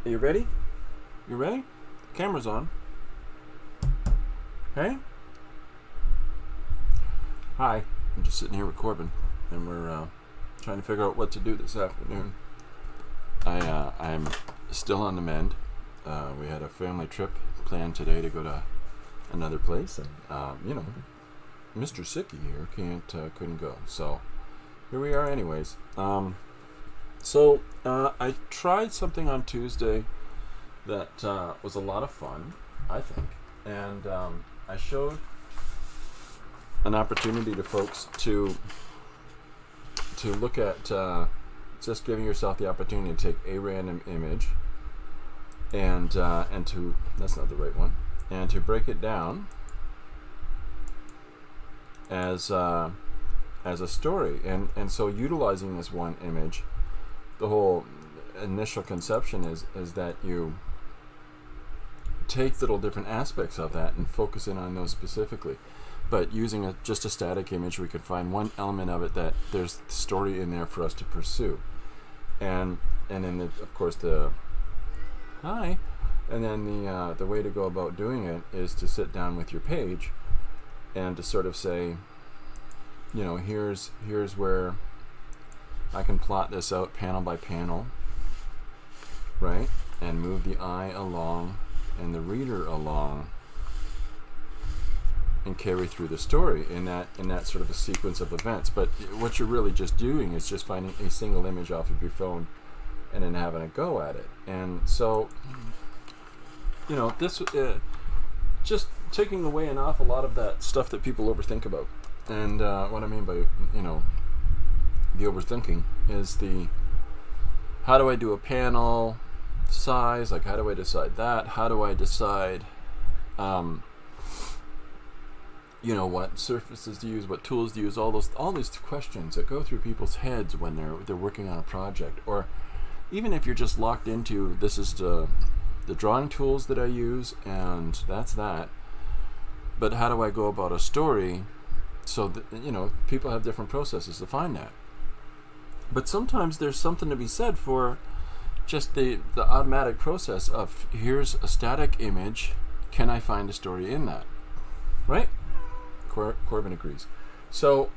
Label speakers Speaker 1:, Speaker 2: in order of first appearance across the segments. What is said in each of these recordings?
Speaker 1: Are you ready? You ready? Camera's on. Hey? Hi. I'm just sitting here with Corbin, and we're trying to figure out what to do this afternoon. I'm still on the mend. We had a family trip planned today to go to another place, and Mr. Sicky here couldn't go, so here we are anyways. I tried something on Tuesday that was a lot of fun, I think, and I showed an opportunity to folks to look at just giving yourself the opportunity to take a random image and to, that's not the right one, and to break it down as a story, and so utilizing this one image, the whole initial conception is that you take little different aspects of that and focus in on those specifically. But using just a static image, we could find one element of it that there's story in there for us to pursue. And then of course the way to go about doing it is to sit down with your page and to sort of say, here's where I can plot this out panel by panel, right? And move the eye along and the reader along and carry through the story in that sort of a sequence of events. But what you're really just doing is just finding a single image off of your phone and then having a go at it. And so, this just taking away an awful lot of that stuff that people overthink about. And what I mean by, the overthinking is how do I do a panel size? Like, how do I decide that? How do I decide, what surfaces to use, what tools to use? All these questions that go through people's heads when they're working on a project, or even if you're just locked into this is the drawing tools that I use, and that's that. But how do I go about a story? So that, people have different processes to find that. But sometimes there's something to be said for just the automatic process of, here's a static image, can I find a story in that? Right? Corbin agrees. So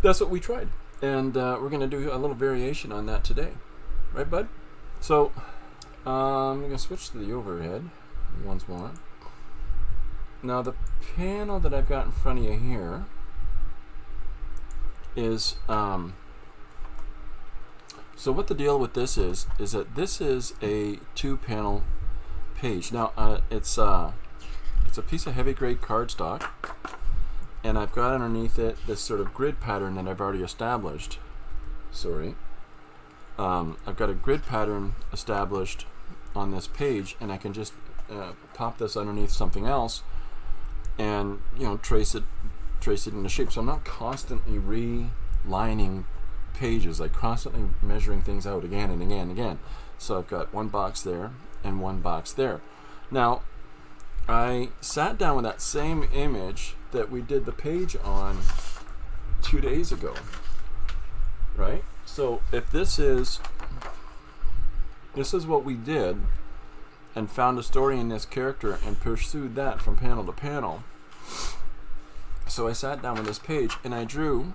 Speaker 1: that's what we tried. And we're going to do a little variation on that today. Right, bud? So I'm going to switch to the overhead once more. Now the panel that I've got in front of you here is... So what the deal with this is that this is a 2-panel page. Now it's a piece of heavy grade cardstock, and I've got underneath it this sort of grid pattern that I've already established. I've got a grid pattern established on this page, and I can just pop this underneath something else and trace it into shape. So I'm not constantly relining pages, like constantly measuring things out again and again and again. So I've got one box there and one box there. Now I sat down with that same image that we did the page on 2 days ago, right? So if this is what we did, and found a story in this character and pursued that from panel to panel. So I sat down with this page and I drew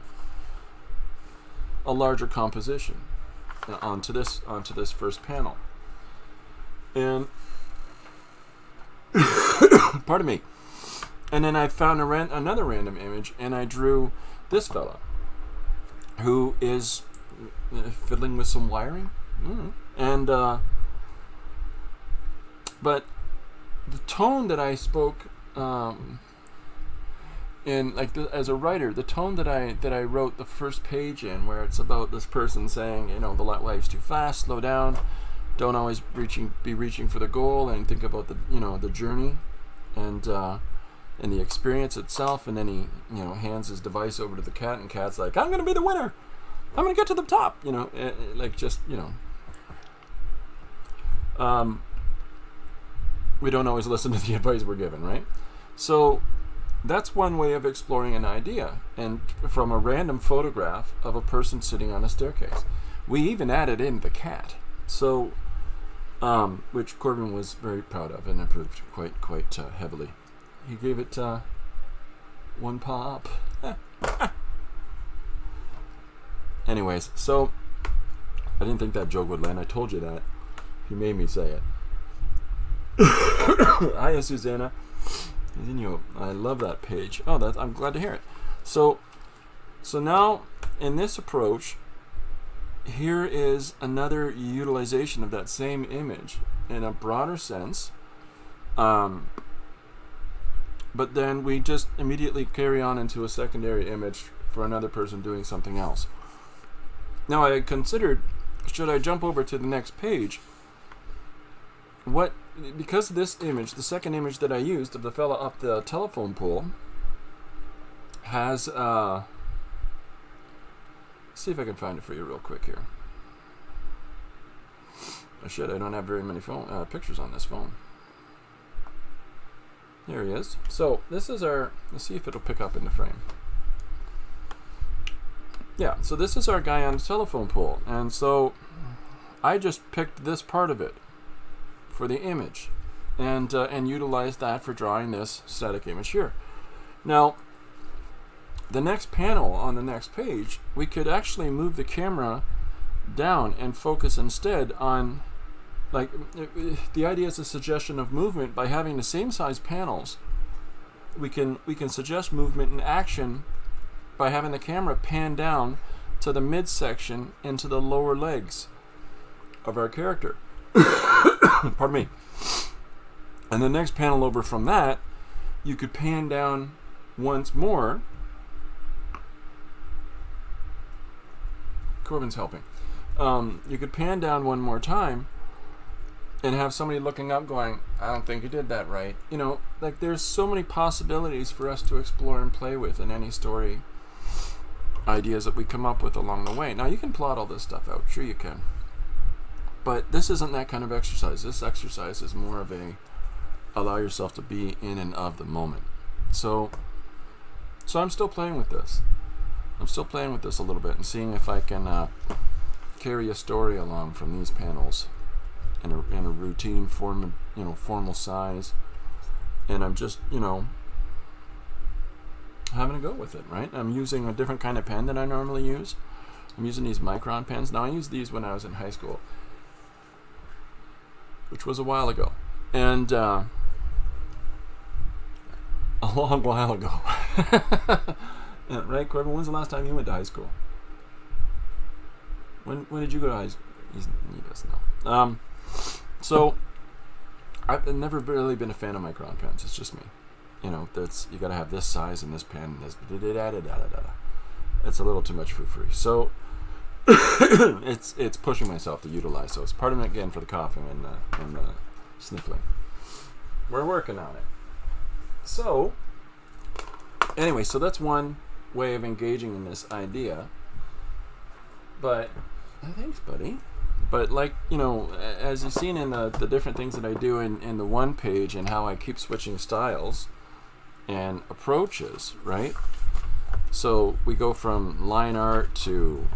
Speaker 1: a larger composition onto this first panel, and pardon me. And then I found another random image, and I drew this fella who is fiddling with some wiring, and but the tone that I spoke in, like, as a writer, the tone that I wrote the first page in, where it's about this person saying, the life's too fast, slow down, don't always be reaching for the goal, and think about the journey and the experience itself. And then he hands his device over to the cat, and cat's like, I'm gonna be the winner, I'm gonna get to the top, we don't always listen to the advice we're given, right? So that's one way of exploring an idea, and from a random photograph of a person sitting on a staircase. We even added in the cat. So which Corbin was very proud of and improved quite heavily. He gave it one paw up. Anyways, so I didn't think that joke would land. I told you that. He made me say it. Hiya, Susanna. I love that page. Oh, I'm glad to hear it. So now in this approach, here is another utilization of that same image in a broader sense. But then we just immediately carry on into a secondary image for another person doing something else. Now I considered, should I jump over to the next page? Because this image, the second image that I used of the fella up the telephone pole, has see if I can find it for you real quick here. I don't have very many pictures on this phone. There he is. So this is let's see if it'll pick up in the frame. Yeah, so this is our guy on the telephone pole. And so I just picked this part of it for the image and utilized that for drawing this static image here. Now, the next panel on the next page, we could actually move the camera down and focus instead on, the idea is a suggestion of movement. By having the same size panels, we can suggest movement and action by having the camera pan down to the midsection and to the lower legs of our character. Pardon me. And the next panel over from that, you could pan down once more. Corbin's helping. You could pan down one more time and have somebody looking up going, I don't think you did that right. There's so many possibilities for us to explore and play with in any story ideas that we come up with along the way. Now, you can plot all this stuff out. Sure you can. But this isn't that kind of exercise. This exercise is more of allow yourself to be in and of the moment. So I'm still playing with this. I'm still playing with this a little bit and seeing if I can carry a story along from these panels in a routine form, formal size. And I'm just, having a go with it, right? I'm using a different kind of pen than I normally use. I'm using these Micron pens. Now, I used these when I was in high school, which was a while ago. And a long while ago. Right, Corbin? When's the last time you went to high school? When did you go to high school? He doesn't know. So I've never really been a fan of Micron pens. It's just me. You got to have this size and this pen. And this It's a little too much for free. So it's pushing myself to utilize those. Pardon me again for the coughing and the sniffling. We're working on it. So anyway, so that's one way of engaging in this idea. But thanks, buddy. But as you've seen in the different things that I do in the one page and how I keep switching styles and approaches, right? So we go from line art to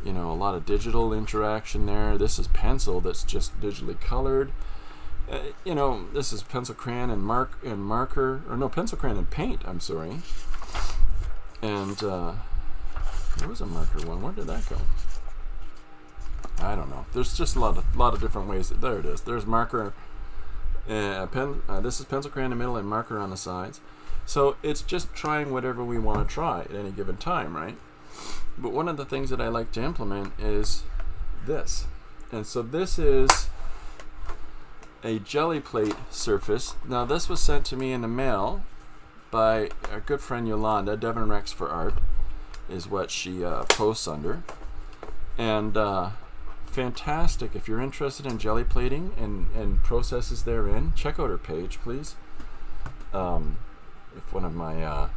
Speaker 1: a lot of digital interaction there. This is pencil that's just digitally colored. This is pencil crayon and marker, or no, pencil crayon and paint, I'm sorry. And there was a marker one. Where did that go? I don't know. There's just a lot of different ways. There it is. There's marker, pen. This is pencil crayon in the middle and marker on the sides. So it's just trying whatever we want to try at any given time, right? But one of the things that I like to implement is this. And so this is a jelly plate surface. Now this was sent to me in the mail by our good friend Yolanda. Devon Rex for Art is what she posts under. And fantastic. If you're interested in jelly plating and processes therein, check out her page, please. If one of my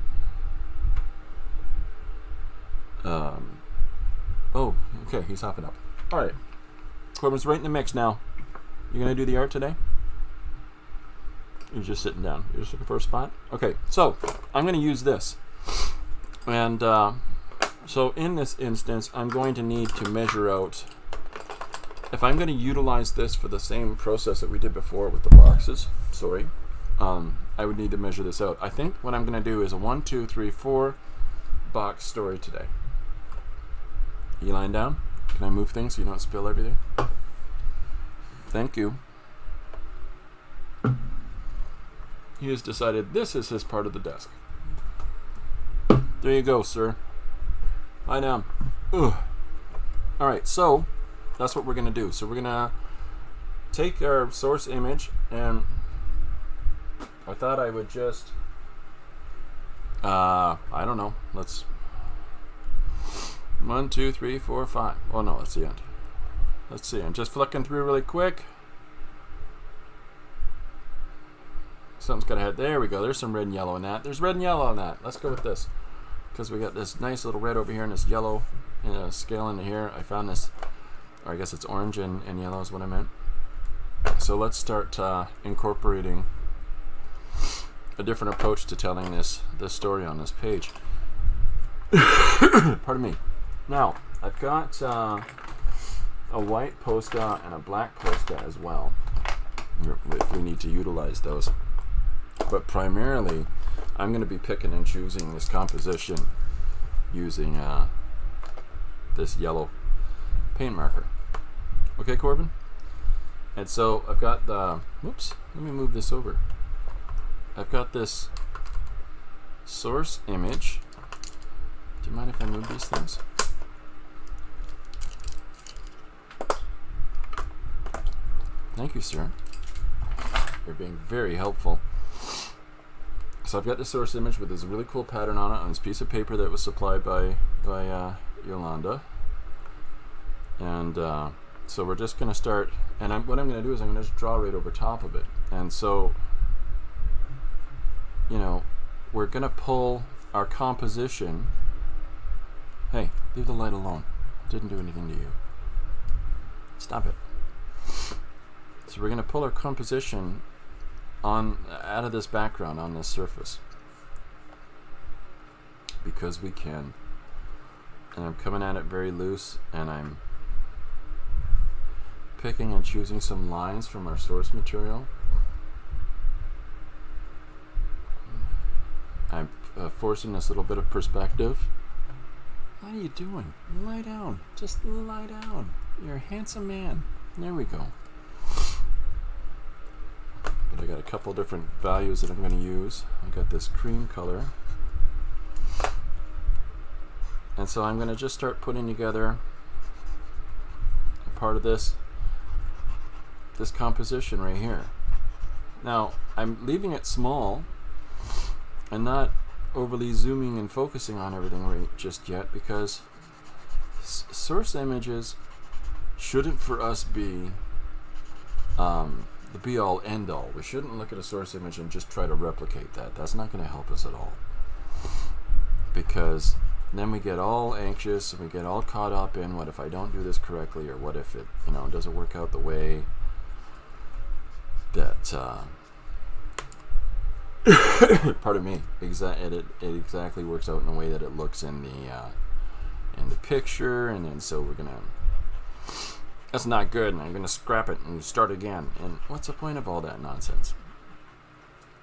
Speaker 1: oh, okay, he's hopping up. All right, Corbin's right in the mix now. You gonna do the art today? You're just sitting down. You're just looking for a spot? Okay, so I'm gonna use this. And so in this instance, I'm going to need to measure out if I'm going to utilize this for the same process that we did before with the boxes, I would need to measure this out. I think what I'm going to do is a 1, 2, 3, 4 box story today. You lying down? Can I move things so you don't spill everything? Thank you. He has decided this is his part of the desk. There you go, sir. Lie down. Ugh. Alright, so that's what we're going to do. So we're going to take our source image, and I thought I would just I don't know. Let's 1, 2, 3, 4, 5. Oh no, that's the end. Let's see. I'm just flicking through really quick. Something's got to head. There we go. There's some red and yellow in that. There's red and yellow on that. Let's go with this, because we got this nice little red over here and this yellow scale in here. I found this, or I guess it's orange and yellow is what I meant. So let's start incorporating a different approach to telling this story on this page. Pardon me. Now, I've got a white Posca and a black Posca as well, if we need to utilize those. But primarily, I'm going to be picking and choosing this composition using this yellow paint marker. Okay, Corbin? And so I've got the, whoops, let me move this over. I've got this source image. Do you mind if I move these things? Thank you, sir. You're being very helpful. So I've got the source image with this really cool pattern on it on this piece of paper that was supplied by Yolanda. And so we're just going to start, and what I'm going to do is I'm going to just draw right over top of it. And so, you know, we're going to pull our composition. Hey, leave the light alone. It didn't do anything to you. Stop it. So we're going to pull our composition out of this background on this surface, because we can. And I'm coming at it very loose, and I'm picking and choosing some lines from our source material. I'm forcing this little bit of perspective. What are you doing? Lie down. Just lie down. You're a handsome man. There we go. But I got a couple different values that I'm going to use. I got this cream color. And so I'm going to just start putting together a part of this composition right here. Now, I'm leaving it small and not overly zooming and focusing on everything right just yet, because source images shouldn't for us be the be-all, end-all. We shouldn't look at a source image and just try to replicate that. That's not going to help us at all, because then we get all anxious and we get all caught up in, what if I don't do this correctly, or what if it, doesn't work out the way that pardon me, it exactly works out in the way that it looks in the picture, and then so we're gonna, that's not good, and I'm gonna scrap it and start again. And what's the point of all that nonsense?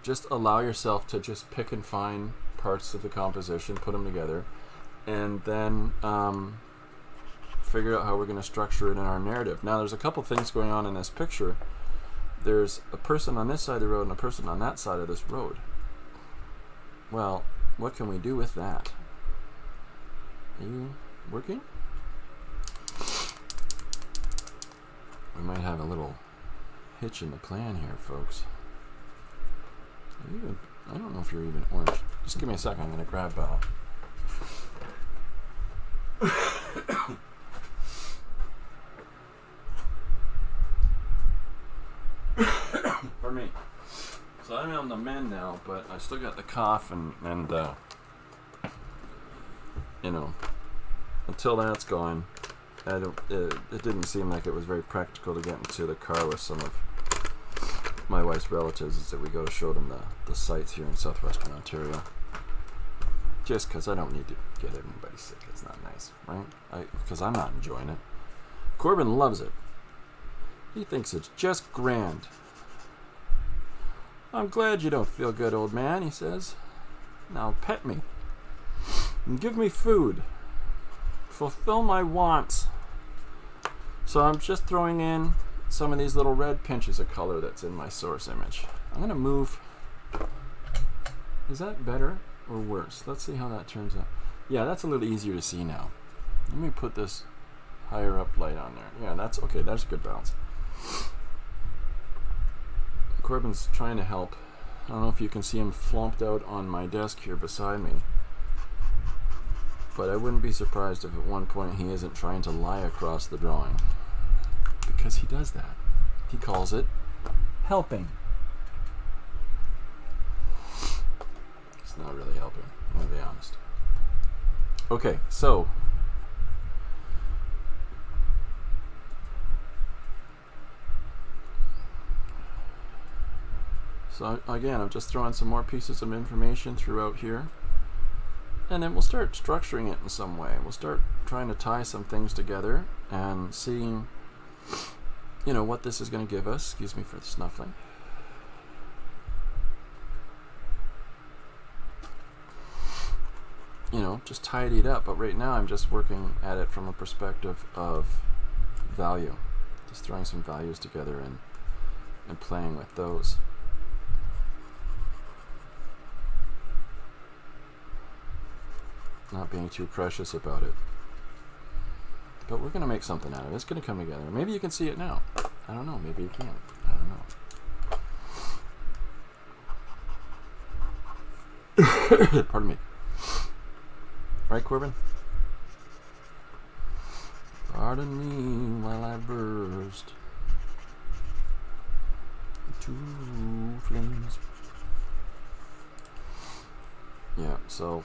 Speaker 1: Just allow yourself to just pick and find parts of the composition, put them together, and then figure out how we're going to structure it in our narrative. Now, there's a couple things going on in this picture. There's a person on this side of the road and a person on that side of this road. Well, what can we do with that? Are you working? We might have a little hitch in the plan here, folks. I don't know if you're even orange. Just give me a second. I'm going to grab pardon me. So I'm on the mend now, but I still got the cough, and until that's gone, it didn't seem like it was very practical to get into the car with some of my wife's relatives, is that we go to show them the sights here in southwestern Ontario. Just because I don't need to get anybody sick. It's not nice, right? Because I'm not enjoying it. Corbin loves it. He thinks it's just grand. I'm glad you don't feel good, old man, he says. Now pet me. And give me food. Fulfill my wants. So I'm just throwing in some of these little red pinches of color that's in my source image. I'm going to move. Is that better or worse? Let's see how that turns out. Yeah, that's a little easier to see now. Let me put this higher up light on there. Yeah, that's okay. That's a good balance. Corbin's trying to help. I don't know if you can see him flomped out on my desk here beside me. But I wouldn't be surprised if at one point he isn't trying to lie across the drawing. Because he does that. He calls it helping. It's not really helping, I'm going to be honest. Okay, so again, I'm just throwing some more pieces of information throughout here. And then we'll start structuring it in some way. We'll start trying to tie some things together and seeing, you know, what this is going to give us. Excuse me for the snuffling. You know, just tidy it up. But right now I'm just working at it from a perspective of value. Just throwing some values together and playing with those. Not being too precious about it. But we're going to make something out of it. It's going to come together. Maybe you can see it now. I don't know. Maybe you can't. I don't know. Pardon me. Right, Corbin? Pardon me while I burst into flames. Yeah, so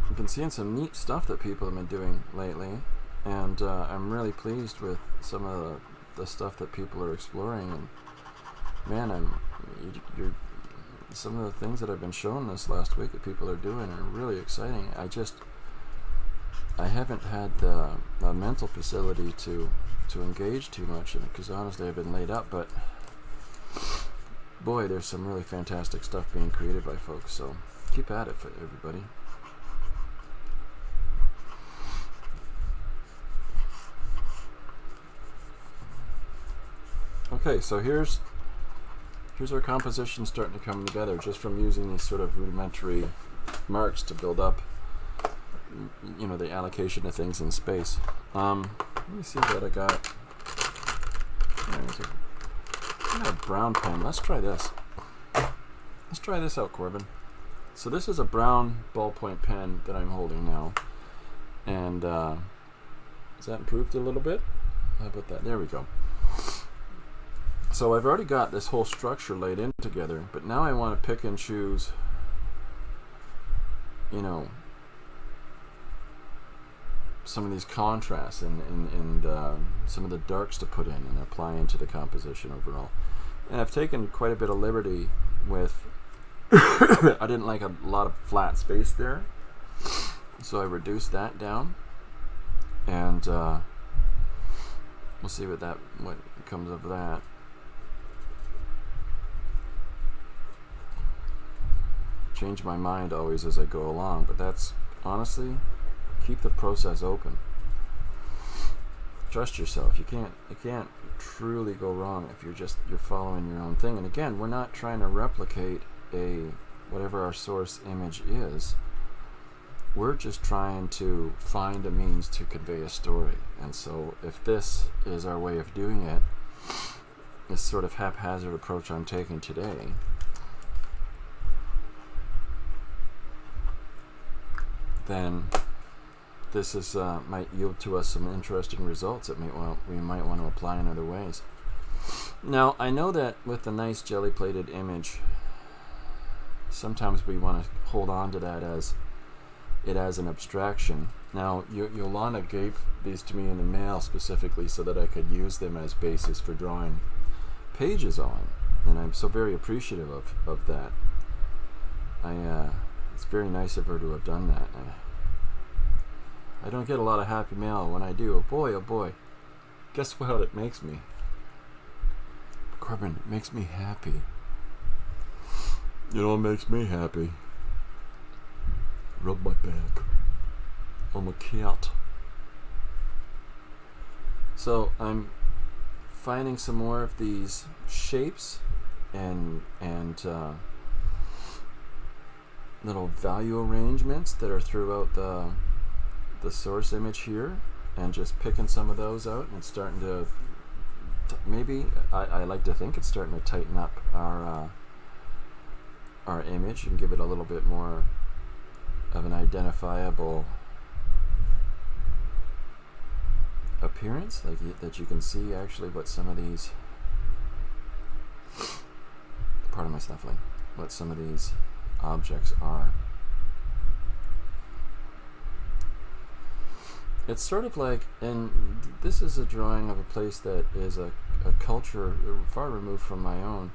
Speaker 1: I've been seeing some neat stuff that people have been doing lately, and I'm really pleased with some of the stuff that people are exploring. And man, you're some of the things that I've been shown this last week that people are doing are really exciting. I haven't had the mental facility to engage too much in it because honestly I've been laid up, but boy, there's some really fantastic stuff being created by folks. So keep at it, for everybody. Okay, so here's our composition starting to come together just from using these sort of rudimentary marks to build up, you know, the allocation of things in space. Let me see what I got. I got a brown pen. Let's try this. Let's try this out, Corbin. So this is a brown ballpoint pen that I'm holding now, and is that improved a little bit? How about that? There we go. So I've already got this whole structure laid in together, but now I want to pick and choose, you know, some of these contrasts and some of the darks to put in and apply into the composition overall. And I've taken quite a bit of liberty with, I didn't like a lot of flat space there, so I reduced that down, and we'll see what comes of that. Change my mind always as I go along, but that's honestly, keep the process open. Trust yourself. You can't truly go wrong if you're following your own thing. And again, we're not trying to replicate whatever our source image is. We're just trying to find a means to convey a story. And so if this is our way of doing it, this sort of haphazard approach I'm taking today, then this is might yield to us some interesting results that we might want to apply in other ways. Now, I know that with a nice jelly-plated image, sometimes we want to hold on to that as an abstraction. Now, Yolanda gave these to me in the mail specifically so that I could use them as basis for drawing pages on, and I'm so very appreciative of that. It's very nice of her to have done that. I don't get a lot of happy mail. When I do, oh boy, Guess what it makes me? Corbin, it makes me happy. You know what makes me happy? Rub my back. I'm a cat. So I'm finding some more of these shapes and little value arrangements that are throughout the source image here, and just picking some of those out and starting to maybe I like to think it's starting to tighten up our image and give it a little bit more of an identifiable appearance, like that you can see actually what some of these, pardon my snuffling, what some of these objects are. It's sort of like, and this is a drawing of a place that is a culture far removed from my own,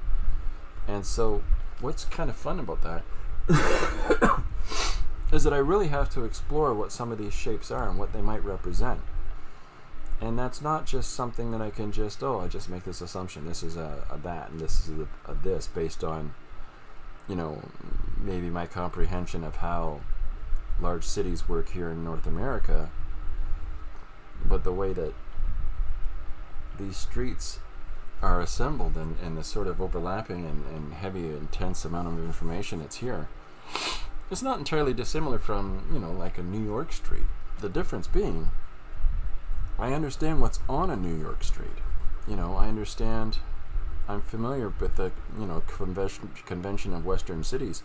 Speaker 1: and so what's kind of fun about that is that I really have to explore what some of these shapes are and what they might represent. And that's not just something that I can just, I just make this assumption, this is a that, and this is a this, based on, maybe my comprehension of how large cities work here in North America. But the way that these streets are assembled and the sort of overlapping and heavy, intense amount of information that's here, it's not entirely dissimilar from, like a New York street. The difference being, I understand what's on a New York street. I'm familiar with the, convention of Western cities,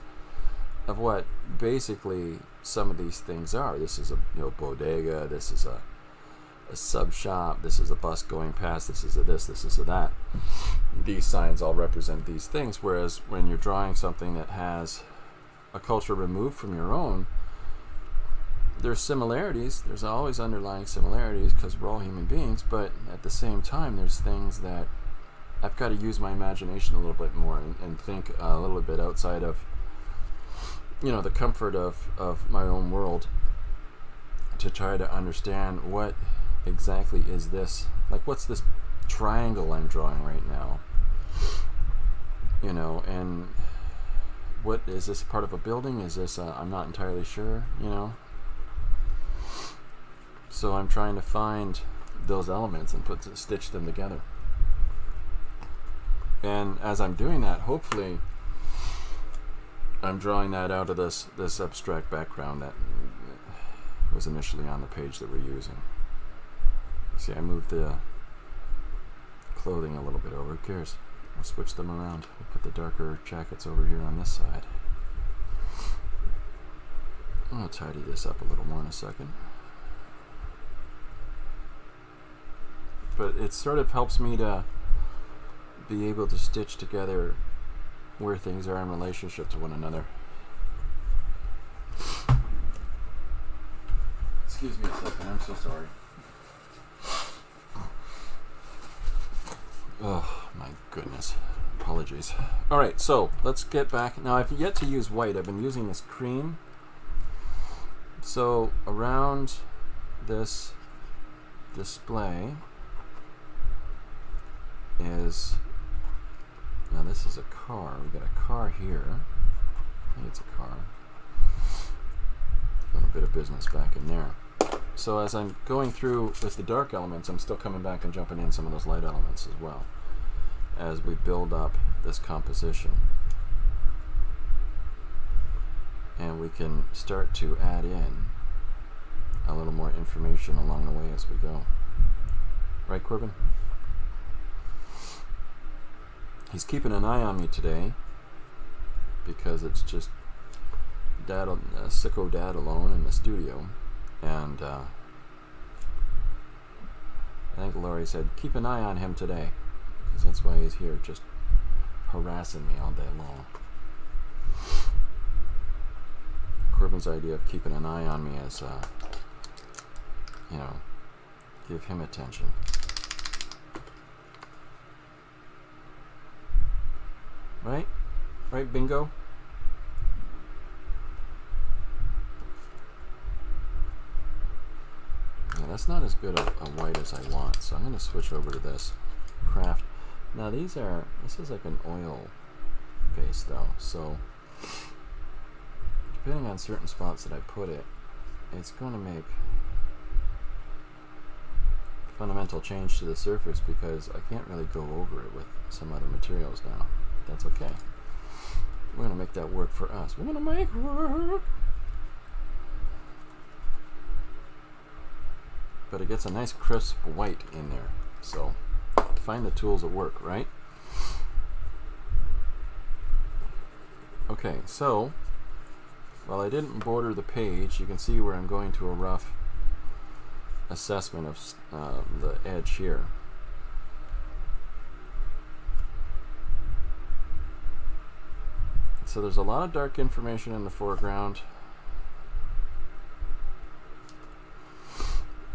Speaker 1: of what basically some of these things are. This is a bodega, this is a sub shop, this is a bus going past, this is a this is a that. These signs all represent these things, whereas when you're drawing something that has a culture removed from your own, there's similarities, there's always underlying similarities because we're all human beings, but at the same time there's things that I've got to use my imagination a little bit more and think a little bit outside of the comfort of my own world, to try to understand what exactly is this, like what's this triangle I'm drawing right now, and what is this, part of a building, is this I'm not entirely sure, so I'm trying to find those elements and stitch them together. And as I'm doing that, hopefully I'm drawing that out of this abstract background that was initially on the page that we're using. See, I moved the clothing a little bit over. Who cares? We'll switch them around. We'll put the darker jackets over here on this side. I'll tidy this up a little more in a second. But it sort of helps me to be able to stitch together where things are in relationship to one another. Excuse me a second, I'm so sorry. Oh my goodness, apologies. Alright, so let's get back. Now I've yet to use white, I've been using this cream. So around this display is, now this is a car, we got a car here, I think it's a car, and a bit of business back in there. So as I'm going through with the dark elements, I'm still coming back and jumping in some of those light elements as well, as we build up this composition. And we can start to add in a little more information along the way as we go. Right, Corbin? He's keeping an eye on me today because it's just sicko dad alone in the studio. And I think Laurie said, keep an eye on him today, because that's why he's here, just harassing me all day long. Corbin's idea of keeping an eye on me is, give him attention. Right? Right, bingo? Yeah, That's not as good a white as I want, so I'm going to switch over to this craft. Now this is like an oil base though, so depending on certain spots that I put it, it's going to make fundamental change to the surface because I can't really go over it with some other materials now. But that's okay. We're going to make that work for us. We're going to make it work. But it gets a nice crisp white in there. So find the tools that work, right? Okay, so while I didn't border the page, you can see where I'm going to a rough assessment of the edge here. So there's a lot of dark information in the foreground.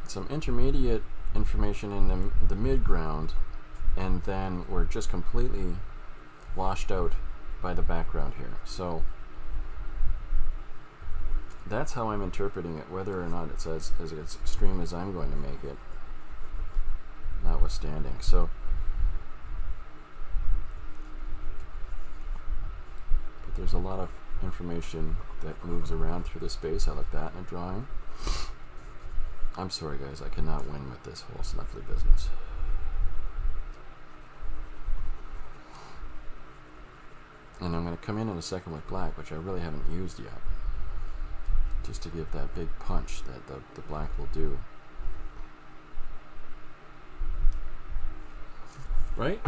Speaker 1: Some intermediate information in the midground, and then we're just completely washed out by the background here. So that's how I'm interpreting it, whether or not it's as extreme as I'm going to make it, notwithstanding. So but there's a lot of information that moves around through the space. I like that in a drawing. I'm sorry guys, I cannot win with this whole snuffly business. And I'm going to come in a second with black, which I really haven't used yet, just to give that big punch that the black will do. Right?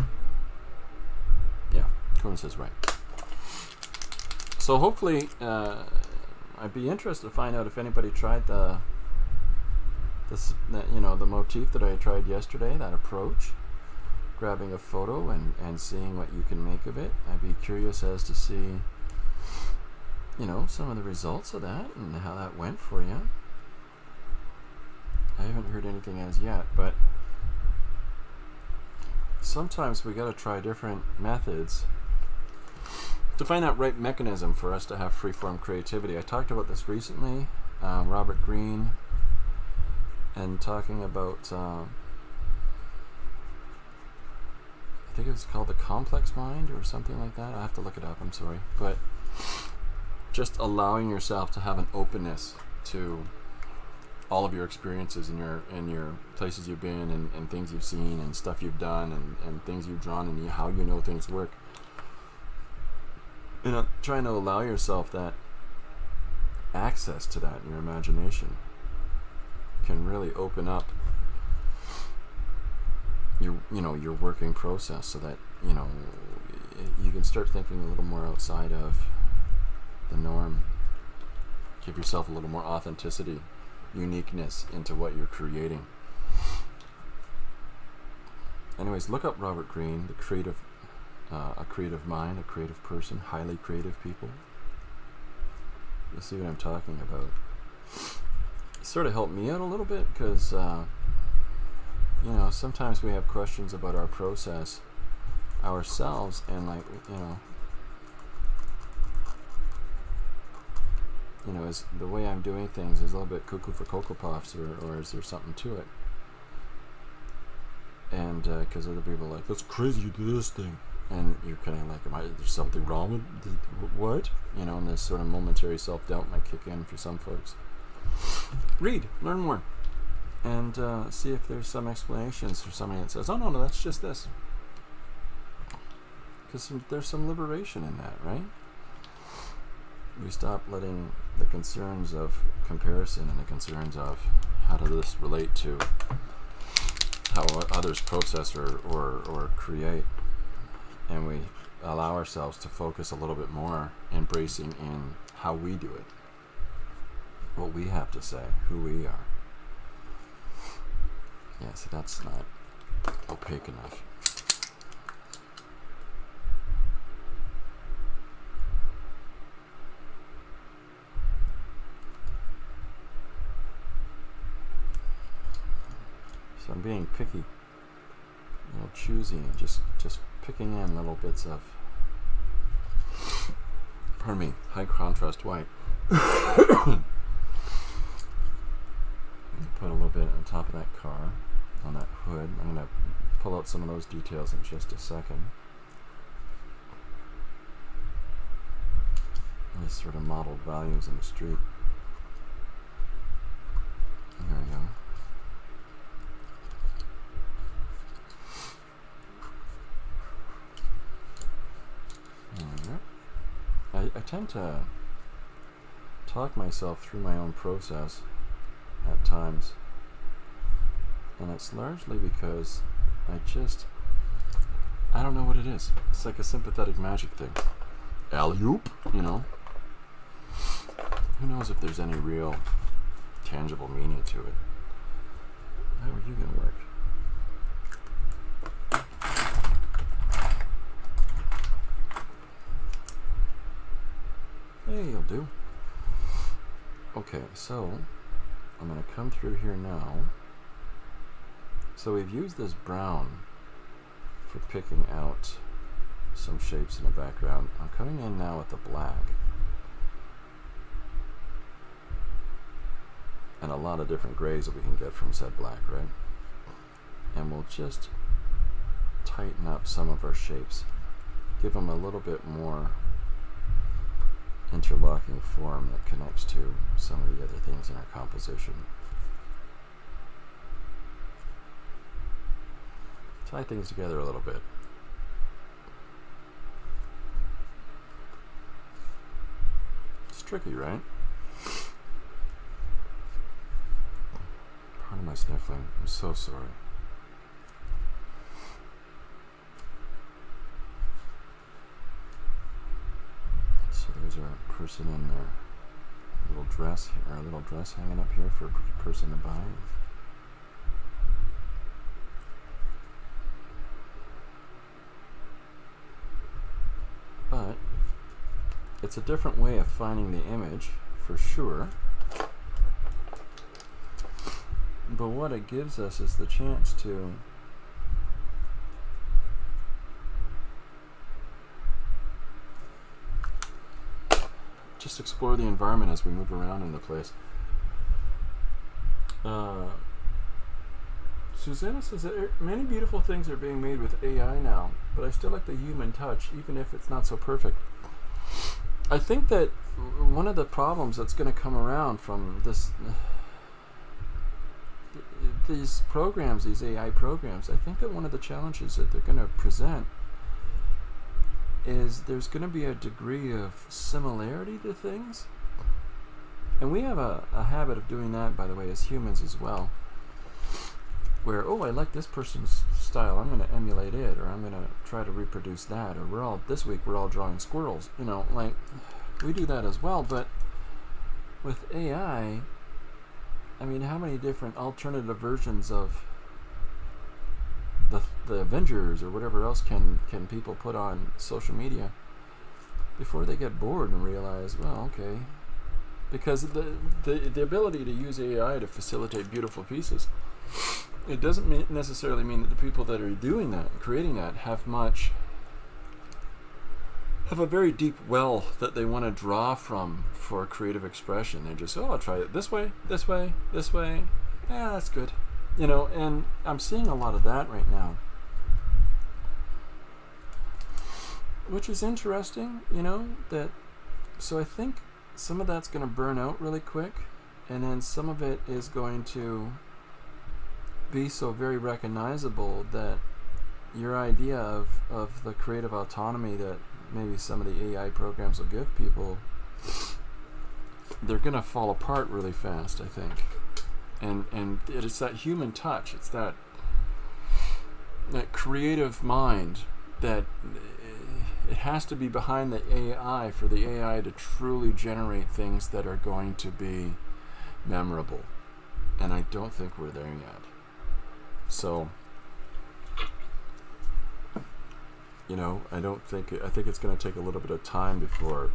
Speaker 1: Yeah, Conan says right. So hopefully, I'd be interested to find out if anybody tried the motif that I tried yesterday, that approach, grabbing a photo and seeing what you can make of it. I'd be curious as to see, some of the results of that and how that went for you. I haven't heard anything as yet, but sometimes we got to try different methods to find that right mechanism for us to have freeform creativity. I talked about this recently, Robert Greene, and talking about, I think it was called the complex mind or something like that. I have to look it up, I'm sorry. But just allowing yourself to have an openness to all of your experiences in your places you've been and things you've seen and stuff you've done and things you've drawn and how you know things work. Trying to allow yourself that access to that in your imagination can really open up your working process, so that you can start thinking a little more outside of the norm. Give yourself a little more authenticity, uniqueness into what you're creating. Anyways, look up Robert Greene, a creative mind, a creative person, highly creative people. You'll see what I'm talking about. It sort of helped me out a little bit because sometimes we have questions about our process ourselves, and is the way I'm doing things is a little bit cuckoo for Cocoa Puffs, or is there something to it? And because other people are like, that's crazy, you do this thing, and you're kind of like, there's something wrong with what? And this sort of momentary self-doubt might kick in for some folks. Read, learn more, and see if there's some explanations for somebody that says, oh no, that's just this. Because there's some liberation in that, right? We stop letting the concerns of comparison and the concerns of how does this relate to how others process or create, and we allow ourselves to focus a little bit more, embracing in how we do it, what we have to say, who we are. Yeah, so that's not opaque enough. So I'm being picky, choosy, and just picking in little bits of, high contrast white. put a little bit on top of that car, on that hood. I'm going to pull out some of those details in just a second. These sort of modeled values in the street. There we go. I tend to talk myself through my own process at times, and it's largely because I don't know what it is. It's like a sympathetic magic thing. Alley-oop, you know. Who knows if there's any real tangible meaning to it. How are you going to work? Hey, you'll do. Okay, so I'm going to come through here now. So we've used this brown for picking out some shapes in the background. I'm coming in now with the black. And a lot of different grays that we can get from said black, right? And we'll just tighten up some of our shapes. Give them a little bit more interlocking form that connects to some of the other things in our composition. Tie things together a little bit. It's tricky, right? Pardon my sniffling. I'm so sorry. So there's our person in their little dress, our little dress hanging up here for a person to buy. But it's a different way of finding the image, for sure. But what it gives us is the chance to just explore the environment as we move around in the place. Susanna says that many beautiful things are being made with AI now, but I still like the human touch, even if it's not so perfect. I think that one of the problems that's going to come around from these programs, these AI programs, I think that one of the challenges that they're going to present is there's going to be a degree of similarity to things. And we have a habit of doing that, by the way, as humans as well. Where, oh, I like this person's style, I'm going to emulate it, or I'm going to try to reproduce that, or this week we're all drawing squirrels. You know, like, we do that as well, but with AI, I mean, how many different alternative versions of the Avengers or whatever else can people put on social media before they get bored and realize, well, okay, because the ability to use AI to facilitate beautiful pieces, it doesn't necessarily mean that the people that are doing that, creating that, have a very deep well that they want to draw from for creative expression. They just, oh, I'll try it this way, this way, this way. Yeah, that's good. You know, and I'm seeing a lot of that right now, which is interesting, you know, so I think some of that's going to burn out really quick, and then some of it is going to be so very recognizable that your idea of the creative autonomy that maybe some of the AI programs will give people, they're going to fall apart really fast, I think. And it's that human touch, it's that creative mind that it has to be behind the AI for the AI to truly generate things that are going to be memorable. And I don't think we're there yet. So, you know, I think it's going to take a little bit of time before,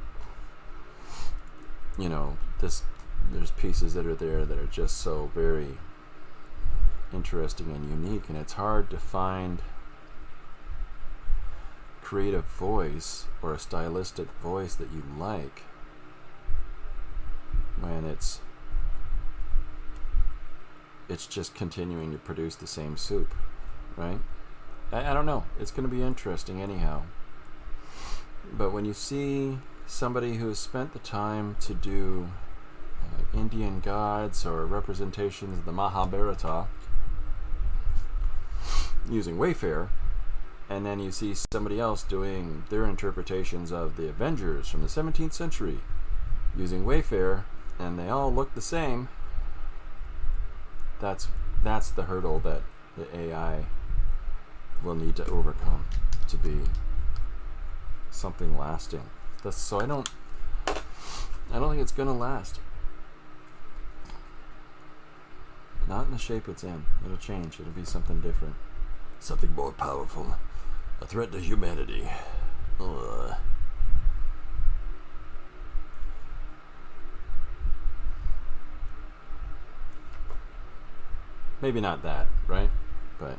Speaker 1: you know, there's pieces that are there that are just so very interesting and unique, and it's hard to find creative voice or a stylistic voice that you like when it's it's just continuing to produce the same soup, right? I don't know. It's going to be interesting anyhow. But when you see somebody who has spent the time to do Indian gods or representations of the Mahabharata using Wayfair, and then you see somebody else doing their interpretations of the Avengers from the 17th century using Wayfair, and they all look the same, that's the hurdle that the AI will need to overcome to be something lasting. So I don't think it's going to last. Not in the shape it's in. It'll change. It'll be something different. Something more powerful. A threat to humanity. Ugh. Maybe not that, right? But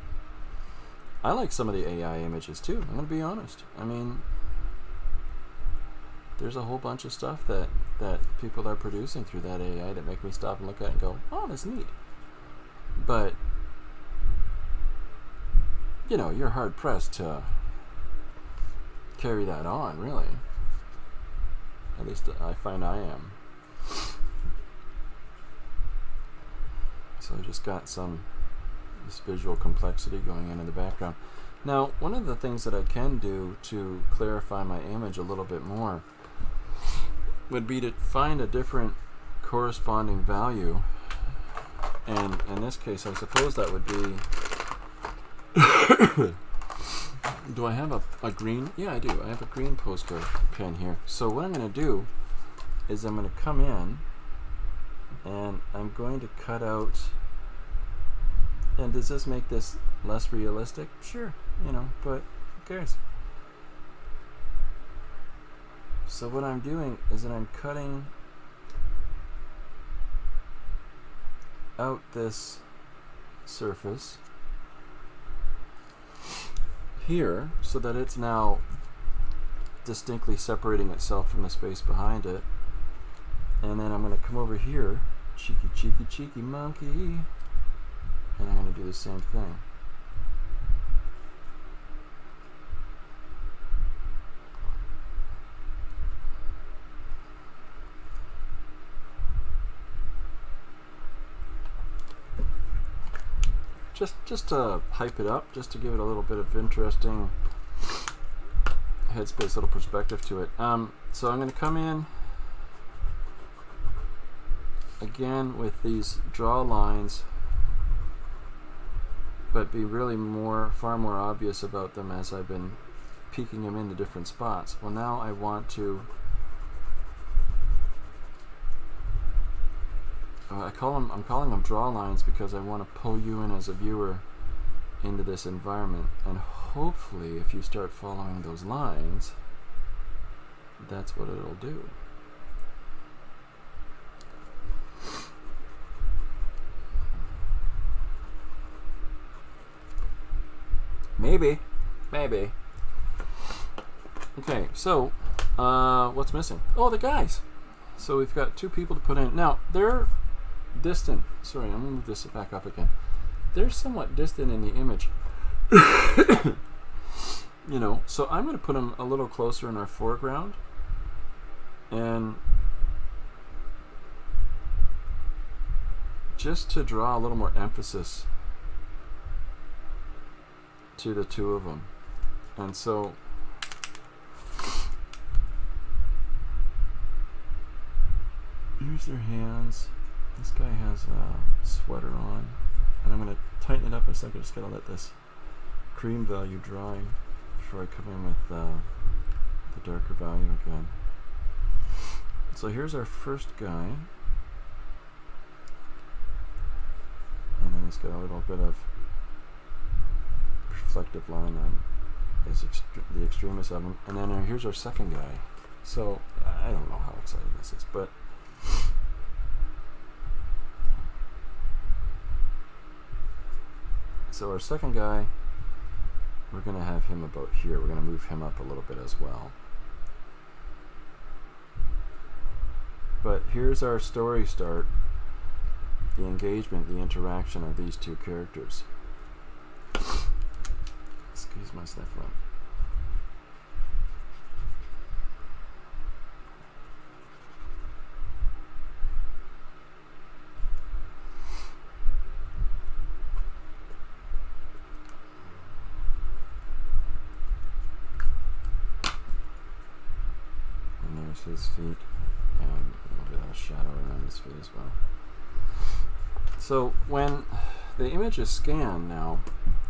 Speaker 1: I like some of the AI images too. I'm going to be honest. I mean, there's a whole bunch of stuff that people are producing through that AI that make me stop and look at it and go, oh, that's neat. But, you know, you're hard pressed to carry that on, really. At least I find I am. So I just got this visual complexity going in the background. Now, one of the things that I can do to clarify my image a little bit more would be to find a different corresponding value. And in this case, I suppose that would be... Do I have a green? Yeah, I do. I have a green poster pen here. So what I'm going to do is I'm going to come in and I'm going to cut out... And does this make this less realistic? Sure, you know, but who cares? So what I'm doing is that I'm cutting out this surface here so that it's now distinctly separating itself from the space behind it. And then I'm going to come over here, cheeky monkey, and I'm going to do the same thing. Just to hype it up, just to give it a little bit of interesting headspace, little perspective to it. So I'm going to come in again with these draw lines, but be really far more obvious about them as I've been peeking them into different spots. Well, now I want to I'm calling them draw lines because I want to pull you in as a viewer into this environment, and hopefully if you start following those lines, that's what it'll do. Maybe. Okay, so what's missing? Oh, the guys. So we've got two people to put in. Now, they're distant. Sorry, I'm going to move this back up again. They're somewhat distant in the image. You know, so I'm going to put them a little closer in our foreground. And just to draw a little more emphasis to the two of them. And so here's their hands. This guy has a sweater on, and I'm going to tighten it up in a second. Just got to let this cream value dry before I come in with the darker value again. So here's our first guy, and then he's got a little bit of reflective line on the extremist of him, and then here's our second guy. So I don't know how exciting this is, but so our second guy, we're going to have him about here. We're going to move him up a little bit as well. But here's our story start. the engagement, the interaction of these two characters. Excuse my sniffling. And there's his feet, and a little bit of a shadow around his feet as well. So when the image is scanned now,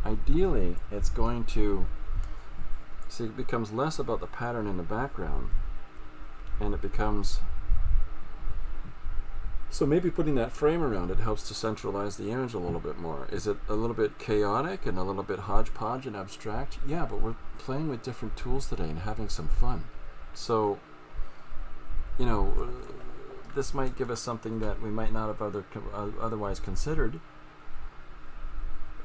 Speaker 1: ideally it's going to, see, it becomes less about the pattern in the background, and it becomes, so maybe putting that frame around it helps to centralize the image a little bit more. Is it a little bit chaotic and a little bit hodgepodge and abstract? Yeah, but we're playing with different tools today and having some fun. So, you know, this might give us something that we might not have otherwise considered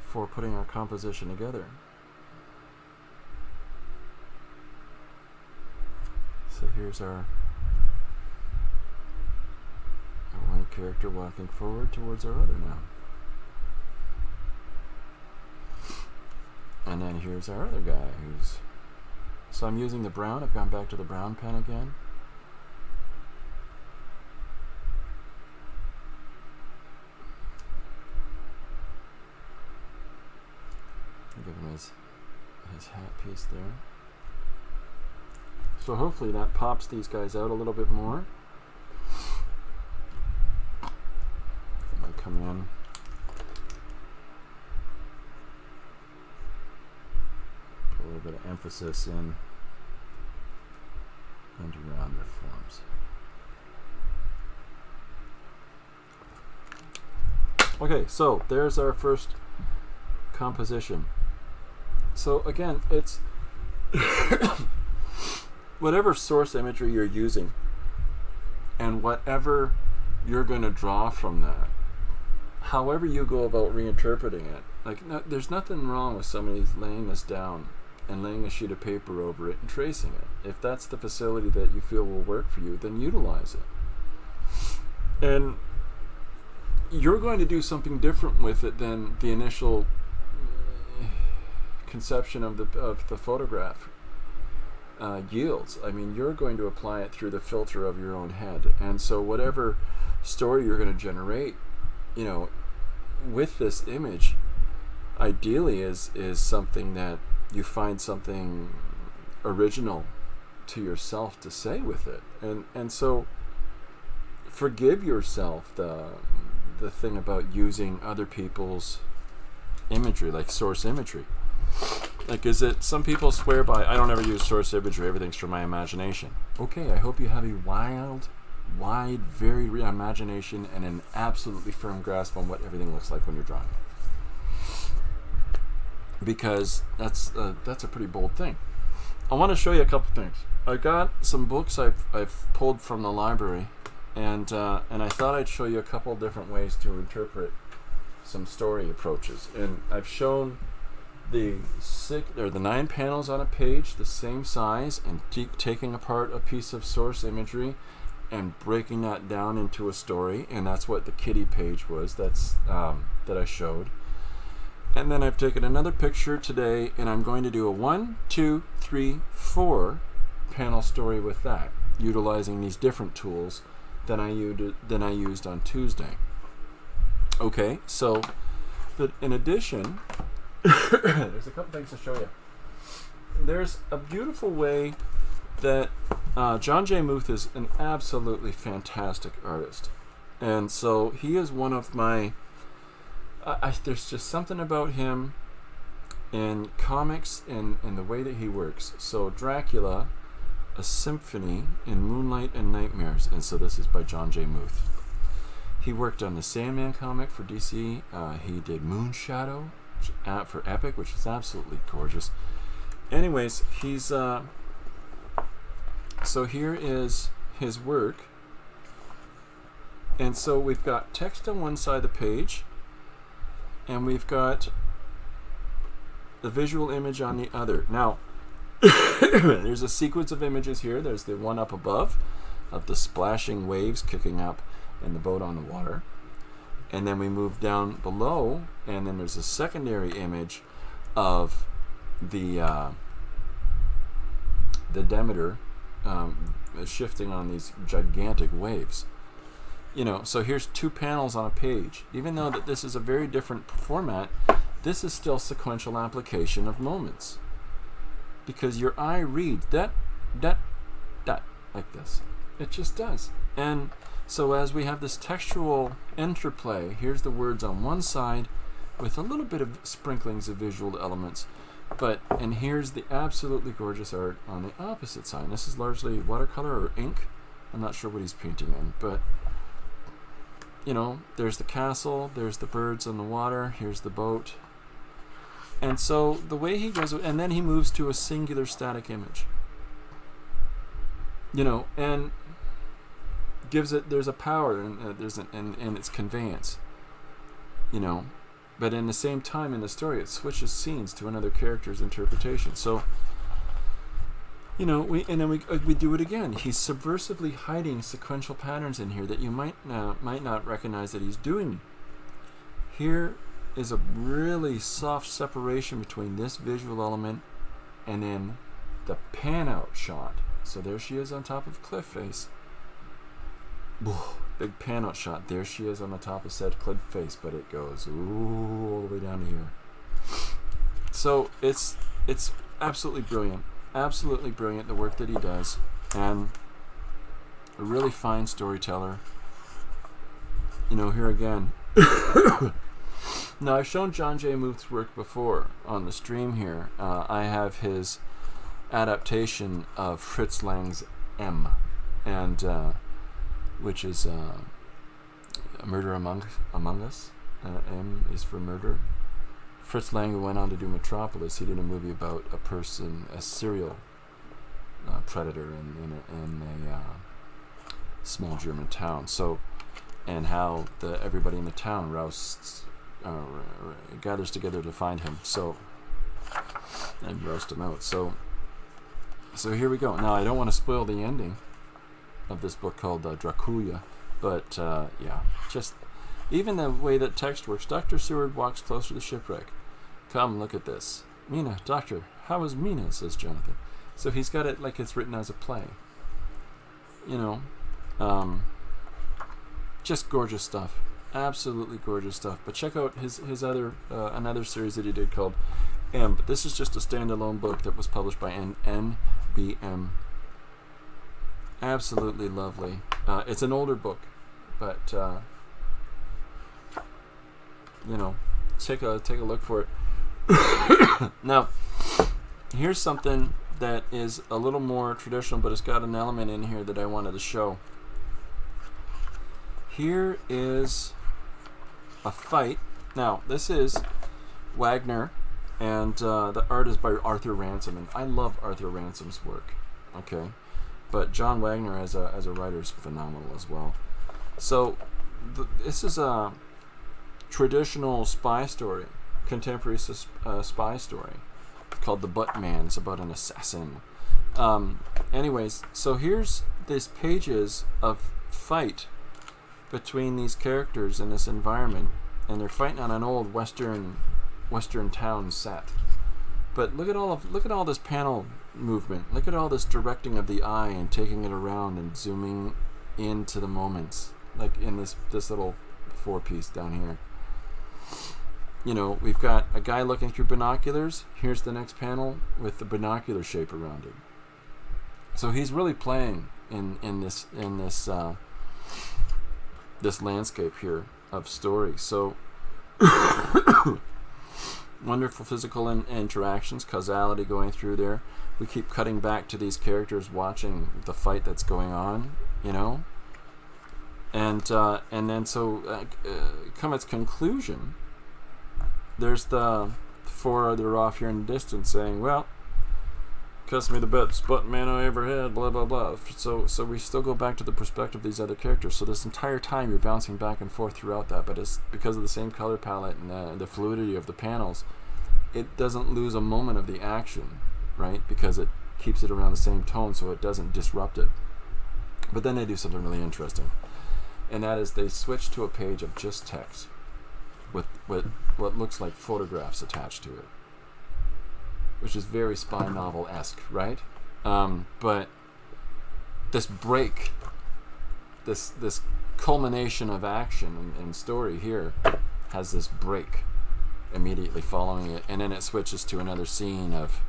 Speaker 1: for putting our composition together. So here's our one character walking forward towards our other now. And then here's our other guy who's, so I'm using the brown, I've gone back to the brown pen again. Give him his hat piece there. So hopefully that pops these guys out a little bit more. And come in. Put a little bit of emphasis in and around their forms. Okay, so there's our first composition. So again, it's whatever source imagery you're using and whatever you're going to draw from that, however you go about reinterpreting it, like there's nothing wrong with somebody laying this down and laying a sheet of paper over it and tracing it. If that's the facility that you feel will work for you, then utilize it. And you're going to do something different with it than the initial conception of the photograph yields. I mean, you're going to apply it through the filter of your own head, and so whatever story you're going to generate, you know, with this image, ideally is something that you find something original to yourself to say with it, and so forgive yourself the thing about using other people's imagery, like source imagery. Like, is it, some people swear by, I don't ever use source imagery, everything's from my imagination. Okay, I hope you have a wide, very real imagination and an absolutely firm grasp on what everything looks like when you're drawing. Because that's a pretty bold thing. I want to show you a couple things. I got some books I've pulled from the library, and I thought I'd show you a couple different ways to interpret some story approaches. And I've shown the 9 panels on a page, the same size, and taking apart a piece of source imagery and breaking that down into a story, and that's what the kitty page was. That's that I showed. And then I've taken another picture today, and I'm going to do a 1, 2, 3, 4 panel story with that, utilizing these different tools than I used on Tuesday. Okay, so, but in addition, there's a couple things to show you. There's a beautiful way that John J. Muth is an absolutely fantastic artist, and so he is one of my. There's just something about him in comics and the way that he works. So Dracula, a symphony in Moonlight and Nightmares, and so this is by John J. Muth. He worked on the Sandman comic for DC. He did Moonshadow for Epic, which is absolutely gorgeous. Anyways, he's so here is his work, and so we've got text on one side of the page, and we've got the visual image on the other. Now, there's a sequence of images here. There's the one up above of the splashing waves kicking up and the boat on the water. And then we move down below, and then there's a secondary image of the Demeter shifting on these gigantic waves. So here's 2 panels on a page. Even though that this is a very different format, this is still sequential application of moments. Because your eye reads that, like this. It just does. And so as we have this textual interplay, here's the words on one side with a little bit of sprinklings of visual elements. And here's the absolutely gorgeous art on the opposite side. This is largely watercolor or ink. I'm not sure what he's painting in, but there's the castle, there's the birds on the water, here's the boat. And so the way he goes, and then he moves to a singular static image. And gives it, there's a power and there's in its conveyance. But in the same time in the story, it switches scenes to another character's interpretation. So, we do it again. He's subversively hiding sequential patterns in here that you might not recognize that he's doing. Here is a really soft separation between this visual element and then the pan out shot. So there she is on top of cliff face. Big pan out shot. There she is on the top of said cliff face, but it goes all the way down to here. So it's absolutely brilliant. Absolutely brilliant, the work that he does. And a really fine storyteller. Here again. Now, I've shown John J. Muth's work before on the stream here. I have his adaptation of Fritz Lang's M, and which is Murder Among Us. M is for murder. Fritz Lang, who went on to do Metropolis, he did a movie about a serial predator in a small German town. So, and how everybody in the town gathers together to find him. So, and roast him out. So here we go. Now, I don't want to spoil the ending of this book called Dracula, but just even the way that text works. Dr. Seward walks closer to the shipwreck. Come, look at this. Mina, doctor, how is Mina? Says Jonathan. So he's got it like it's written as a play. Just gorgeous stuff. Absolutely gorgeous stuff. But check out his other another series that he did called M. But this is just a standalone book that was published by NBM. Absolutely lovely. It's an older book, but take a look for it. Now, here's something that is a little more traditional, but it's got an element in here that I wanted to show. Here is a fight. Now, this is Wagner, and the art is by Arthur Ransom, and I love Arthur Ransom's work. Okay, but John Wagner as a writer is phenomenal as well. So this is a traditional spy story, contemporary spy story called The Buttman. It's about an assassin. Anyways, so here's these pages of fight between these characters in this environment, and they're fighting on an old western town set. But look at all this panel movement. Look at all this directing of the eye and taking it around and zooming into the moments, like in this little 4-piece down here. We've got a guy looking through binoculars. Here's the next panel with the binocular shape around it. So he's really playing in this landscape here of story. So wonderful physical interactions, causality going through there. We keep cutting back to these characters watching the fight that's going on, and then come its conclusion. There's the four that are off here in the distance saying, well, cuss me the best Buttman I ever had, blah, blah, blah. So we still go back to the perspective of these other characters. So this entire time you're bouncing back and forth throughout that, but it's because of the same color palette and the fluidity of the panels, it doesn't lose a moment of the action, right? Because it keeps it around the same tone so it doesn't disrupt it. But then they do something really interesting. and that is they switch to a page of just text with what looks like photographs attached to it, which is very spy novel-esque, right? But this break, this culmination of action and story here has this break immediately following it, and then it switches to another scene of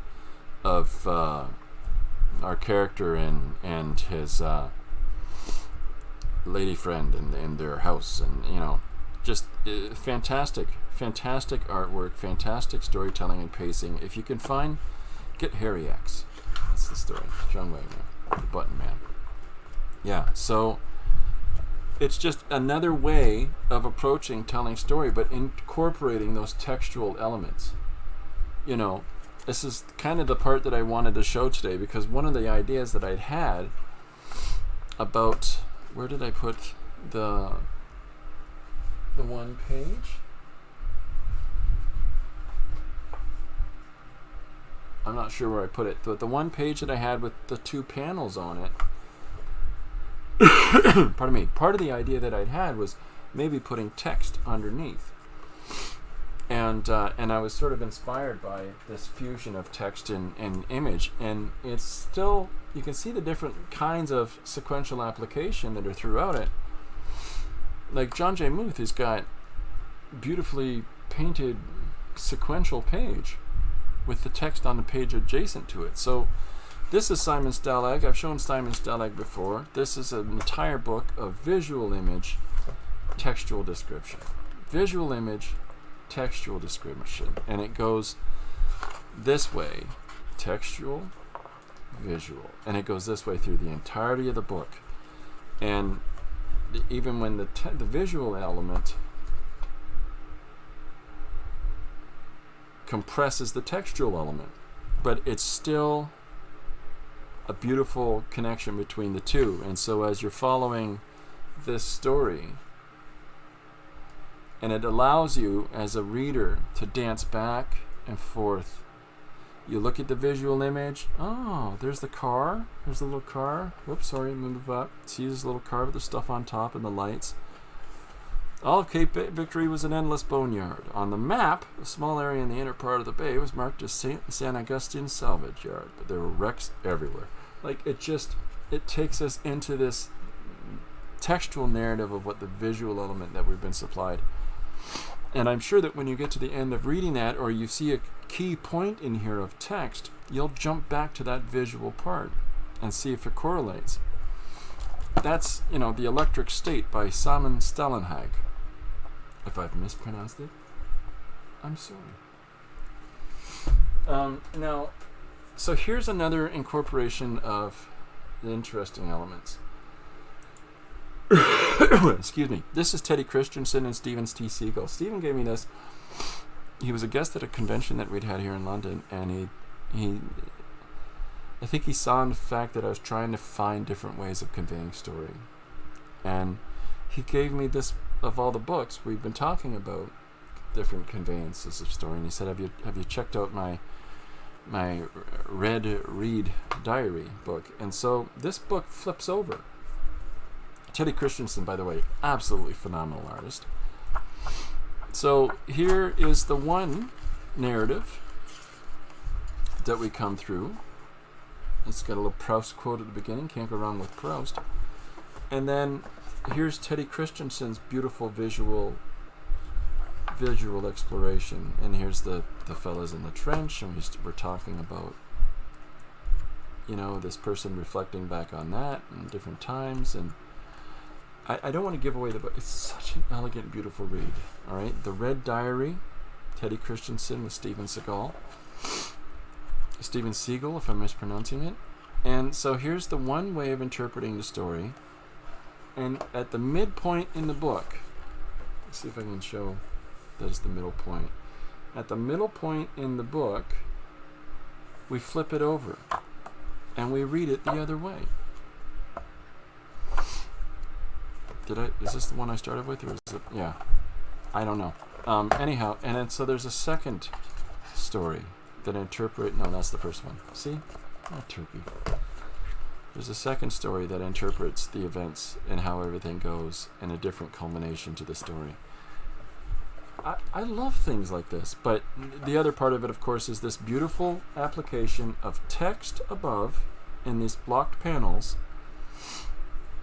Speaker 1: our character and his lady friend and their house, and just fantastic artwork, fantastic storytelling and pacing. If you can get Harry X. That's the story. John Wagner, the Button Man. Yeah, so it's just another way of approaching telling story, but incorporating those textual elements. This is kind of the part that I wanted to show today, because one of the ideas that I'd had about, where did I put the one page? I'm not sure where I put it, but the one page that I had with the 2 panels on it, pardon me, part of the idea that I'd had was maybe putting text underneath. And I was sort of inspired by this fusion of text and image, and it's still, you can see the different kinds of sequential application that are throughout it. Like John J. Muth has got beautifully painted sequential page with the text on the page adjacent to it. So this is Simon Stalag. I've shown Simon Stalag before. This is an entire book of visual image, textual description. Visual image, textual description. And it goes this way, textual, visual. And it goes this way through the entirety of the book. And even when the visual element compresses the textual element, but it's still a beautiful connection between the two. And so as you're following this story, and it allows you as a reader to dance back and forth. You look at the visual image. Oh, there's the car. There's the little car. Whoops, sorry, move up. See this little car with the stuff on top and the lights. All of Cape Victory was an endless boneyard. On the map, a small area in the inner part of the bay was marked as San Agustin Salvage Yard, but there were wrecks everywhere. Like, it takes us into this textual narrative of what the visual element that we've been supplied. And I'm sure that when you get to the end of reading that, or you see a key point in here of text, you'll jump back to that visual part and see if it correlates. That's, The Electric State by Simon Stellenhag. If I've mispronounced it, I'm sorry. Now, so here's another incorporation of the interesting elements. Excuse me. This is Teddy Christensen and Stephen T. Siegel. Stephen gave me this. He was a guest at a convention that we'd had here in London, and I think he saw in the fact that I was trying to find different ways of conveying story. And he gave me this, of all the books we've been talking about, different conveyances of story. And he said, have you checked out my Red Read Diary book? And so this book flips over. Teddy Christensen, by the way, absolutely phenomenal artist. So here is the one narrative that we come through. It's got a little Proust quote at the beginning. Can't go wrong with Proust. And then here's Teddy Christensen's beautiful visual exploration. And here's the fellas in the trench, and we're talking about this person reflecting back on that and different times. And I don't want to give away the book. It's such an elegant, beautiful read. All right, The Red Diary, Teddy Christensen with Steven Seagal. Stephen Siegel, if I'm mispronouncing it. And so here's the one way of interpreting the story. And at the midpoint in the book, let's see if I can show that is the middle point. At the middle point in the book, we flip it over and we read it the other way. Is this the one I started with, or is it? Yeah, I don't know. Anyhow, and then so there's a second story that I interpret. No, that's the first one. See? Oh, turkey. there's a second story that interprets the events and how everything goes, and a different culmination to the story. I love things like this, but the other part of it, of course, is this beautiful application of text above in these blocked panels,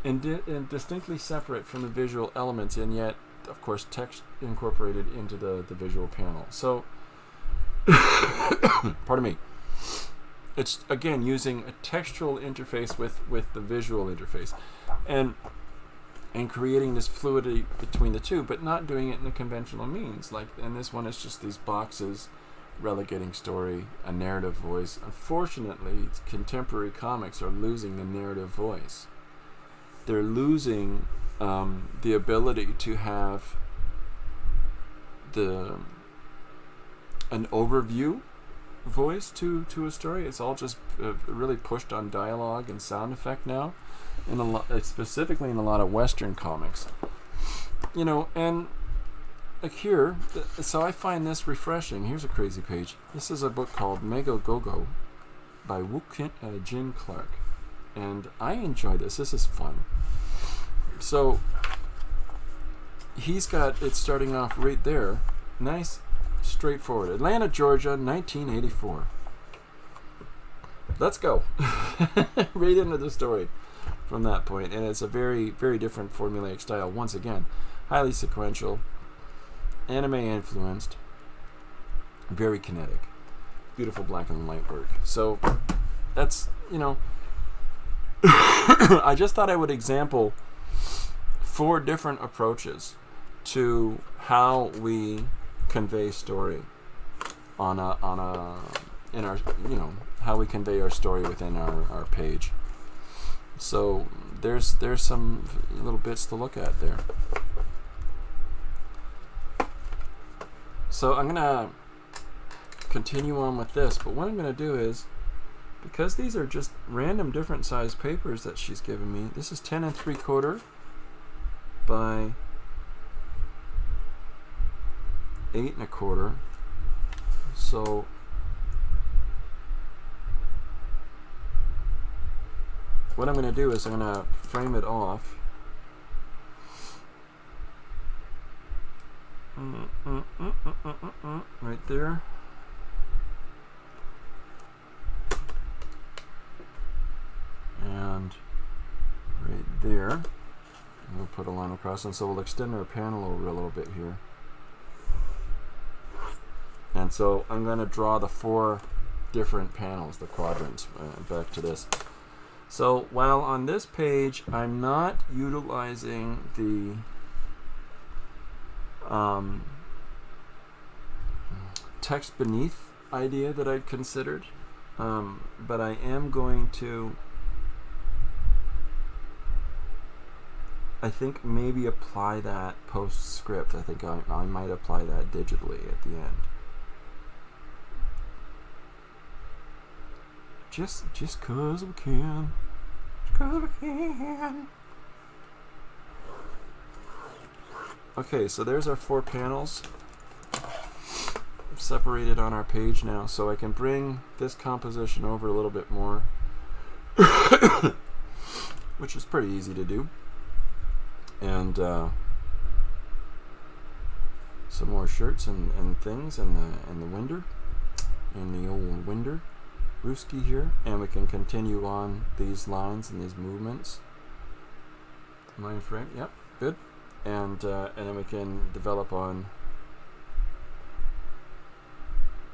Speaker 1: and distinctly separate from the visual elements, and yet, of course, text incorporated into the visual panel. So, pardon me. It's, again, using a textual interface with the visual interface, and creating this fluidity between the two, but not doing it in a conventional means. Like, in this one, it's just these boxes, relegating story, a narrative voice. Unfortunately, contemporary comics are losing the narrative voice. They're losing the ability to have an overview voice to a story. It's all just really pushed on dialogue and sound effect now, specifically in a lot of Western comics. And like here, so I find this refreshing. Here's a crazy page. This is a book called Mego Gogo by Jin Clark, and I enjoy this. This is fun. So he's got it starting off right there. Nice, straightforward. Atlanta, Georgia, 1984. Let's go. Right into the story from that point. And it's a very, very different formulaic style. Once again, highly sequential, anime influenced, very kinetic, beautiful black and white work. So that's, I just thought I would example 4 different approaches to how we convey story in our, how we convey our story within our page. So there's some little bits to look at there. So I'm gonna continue on with this, but what I'm gonna do is, because these are just random different size papers that she's given me, this is 10 3/4 by 8 1/4. So what I'm going to do is I'm going to frame it off. Right there. And right there. And we'll put a line across, and so we'll extend our panel over a little bit here. And so I'm going to draw the 4 different panels, the quadrants, back to this. So while on this page I'm not utilizing the text beneath idea that I'd considered, but I am going to, I think, maybe apply that postscript. I think I might apply that digitally at the end. Just cause we can. Just cause we can. Okay, so there's our 4 panels separated on our page now, so I can bring this composition over a little bit more, which is pretty easy to do. And some more shirts and things in the winder, in the old winder. Ruski here, and we can continue on these lines and these movements. Line frame, yep, good. And then we can develop on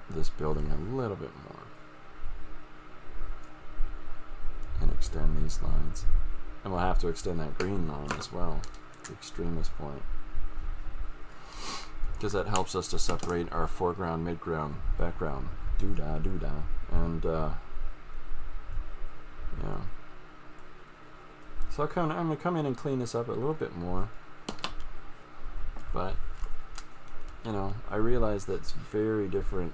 Speaker 1: this building a little bit more and extend these lines. And we'll have to extend that green line as well, the extremist point, because that helps us to separate our foreground, midground, background. Doo-dah, doo-dah. And yeah. So I'm going to come in and clean this up a little bit more. But, I realize that's very different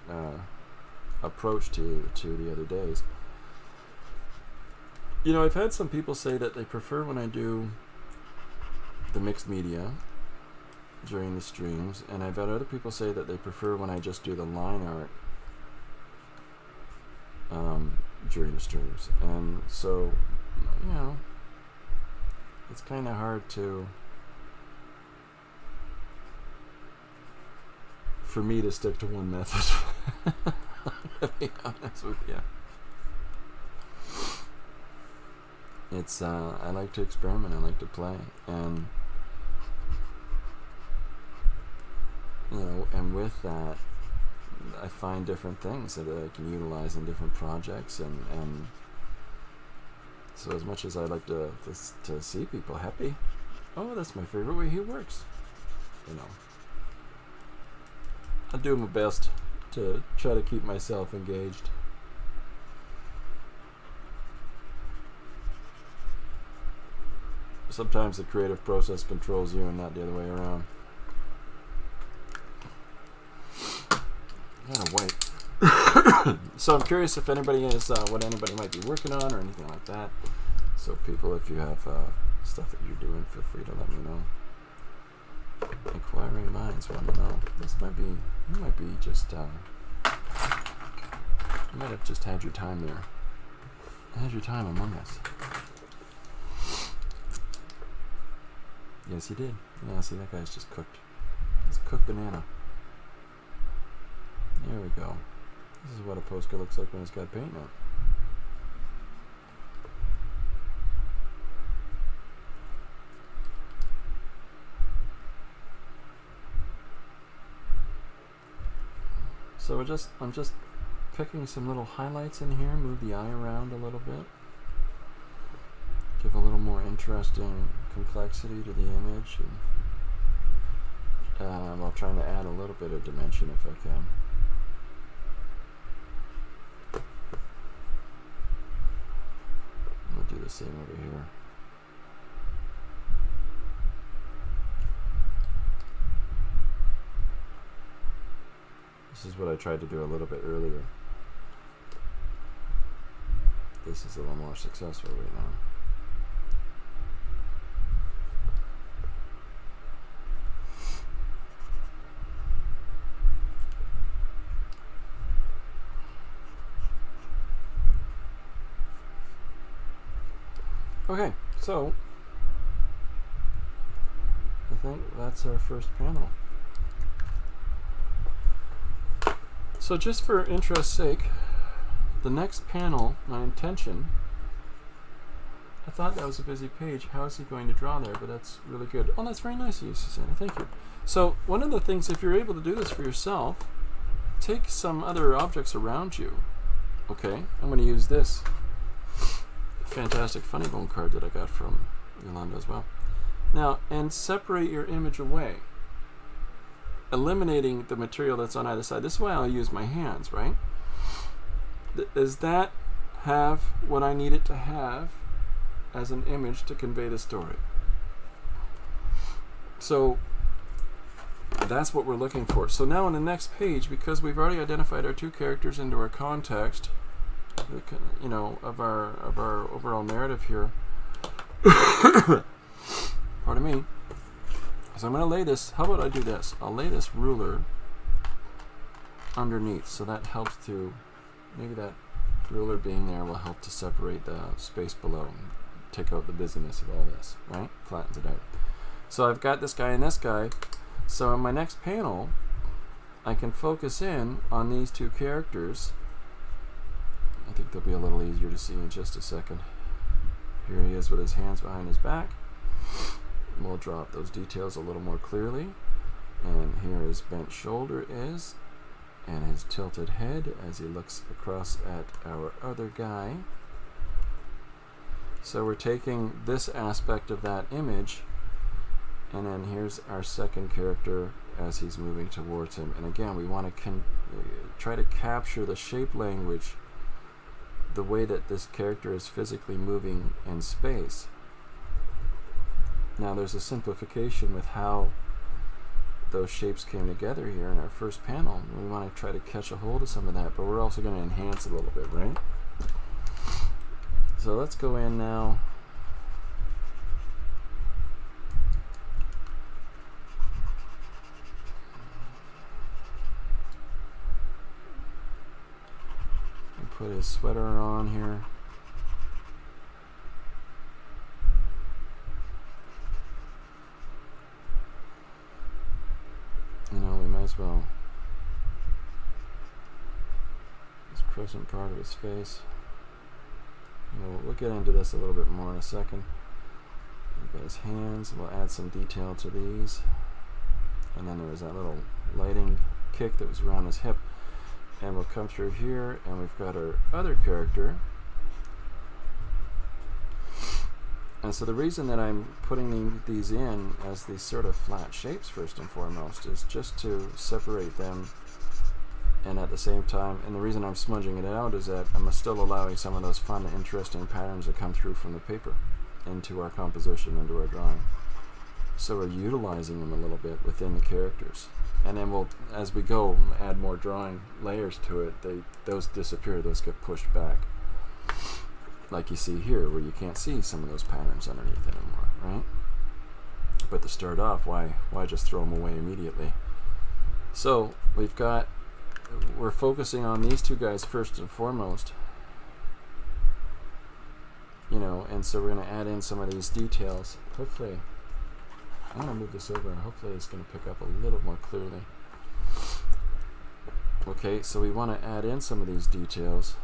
Speaker 1: approach to the other days. I've had some people say that they prefer when I do the mixed media during the streams, and I've had other people say that they prefer when I just do the line art during the streams. And so you know, it's kind of hard for me to stick to one method. To be honest with you, it's I like to experiment, I like to play, and you know, and with that, I find different things that I can utilize in different projects, and so as much as I like to see people happy, oh, that's my favorite way he works, you know, I do my best to try to keep myself engaged. Sometimes the creative process controls you and not the other way around. Gotta wait. So I'm curious if anybody is what anybody might be working on or anything like that. So people, if you have stuff that you're doing, feel free to let me know. Inquiring minds want to know. This might be, you might be just, you might have just had your time there. Had your time among us. Yes, he did. Yeah, see, that guy's just cooked. It's a cooked banana. There we go. This is what a poster looks like when it's got paint on it. So I'm just picking some little highlights in here, move the eye around a little bit, give a little more interesting complexity to the image, and while trying to add a little bit of dimension if I can. We'll do the same over here. This is what I tried to do a little bit earlier. This is a little more successful right now. Okay, so I think that's our first panel. So just for interest's sake, the next panel, my intention, I thought that was a busy page. How is he going to draw there? But that's really good. Oh, that's very nice of you, Susanna. Thank you. So one of the things, if you're able to do this for yourself, take some other objects around you. Okay, I'm going to use this fantastic funny bone card that I got from Yolanda as well. Now, and separate your image away, eliminating the material that's on either side. This is why I'll use my hands, right? Does that have what I need it to have as an image to convey the story? So that's what we're looking for. So now on the next page, because we've already identified our two characters into our context, you know, of our overall narrative here. Pardon me. So I'm going to lay this. How about I do this? I'll lay this ruler underneath, so that helps to, maybe that ruler being there will help to separate the space below, and take out the busyness of all this, right? Flattens it out. So I've got this guy and this guy. So in my next panel, I can focus in on these two characters. I think they'll be a little easier to see in just a second. Here he is with his hands behind his back. And we'll draw up those details a little more clearly. And here his bent shoulder is, and his tilted head as he looks across at our other guy. So we're taking this aspect of that image, and then here's our second character as he's moving towards him. And again, we want to try to capture the shape language, the way that this character is physically moving in space. Now there's a simplification with how those shapes came together here in our first panel. We want to try to catch a hold of some of that, but we're also going to enhance a little bit, right? So let's go in now. And put his sweater on here. well. This crescent part of his face. We'll get into this a little bit more in a second. We've got his hands. We'll add some detail to these. And then there was that little lighting kick that was around his hip. And we'll come through here, and we've got our other character. And so the reason that I'm putting these in as these sort of flat shapes first and foremost is just to separate them, and at the same time, and the reason I'm smudging it out is that I'm still allowing some of those fun, interesting patterns that come through from the paper into our composition, into our drawing. So we're utilizing them a little bit within the characters. And then we'll, as we go, add more drawing layers to it. Those disappear, those get pushed back. Like you see here, where you can't see some of those patterns underneath anymore, right? But to start off, why just throw them away immediately? So we're focusing on these two guys first and foremost. And so we're going to add in some of these details. Hopefully, I'm going to move this over, and hopefully it's going to pick up a little more clearly. Okay, so we want to add in some of these details.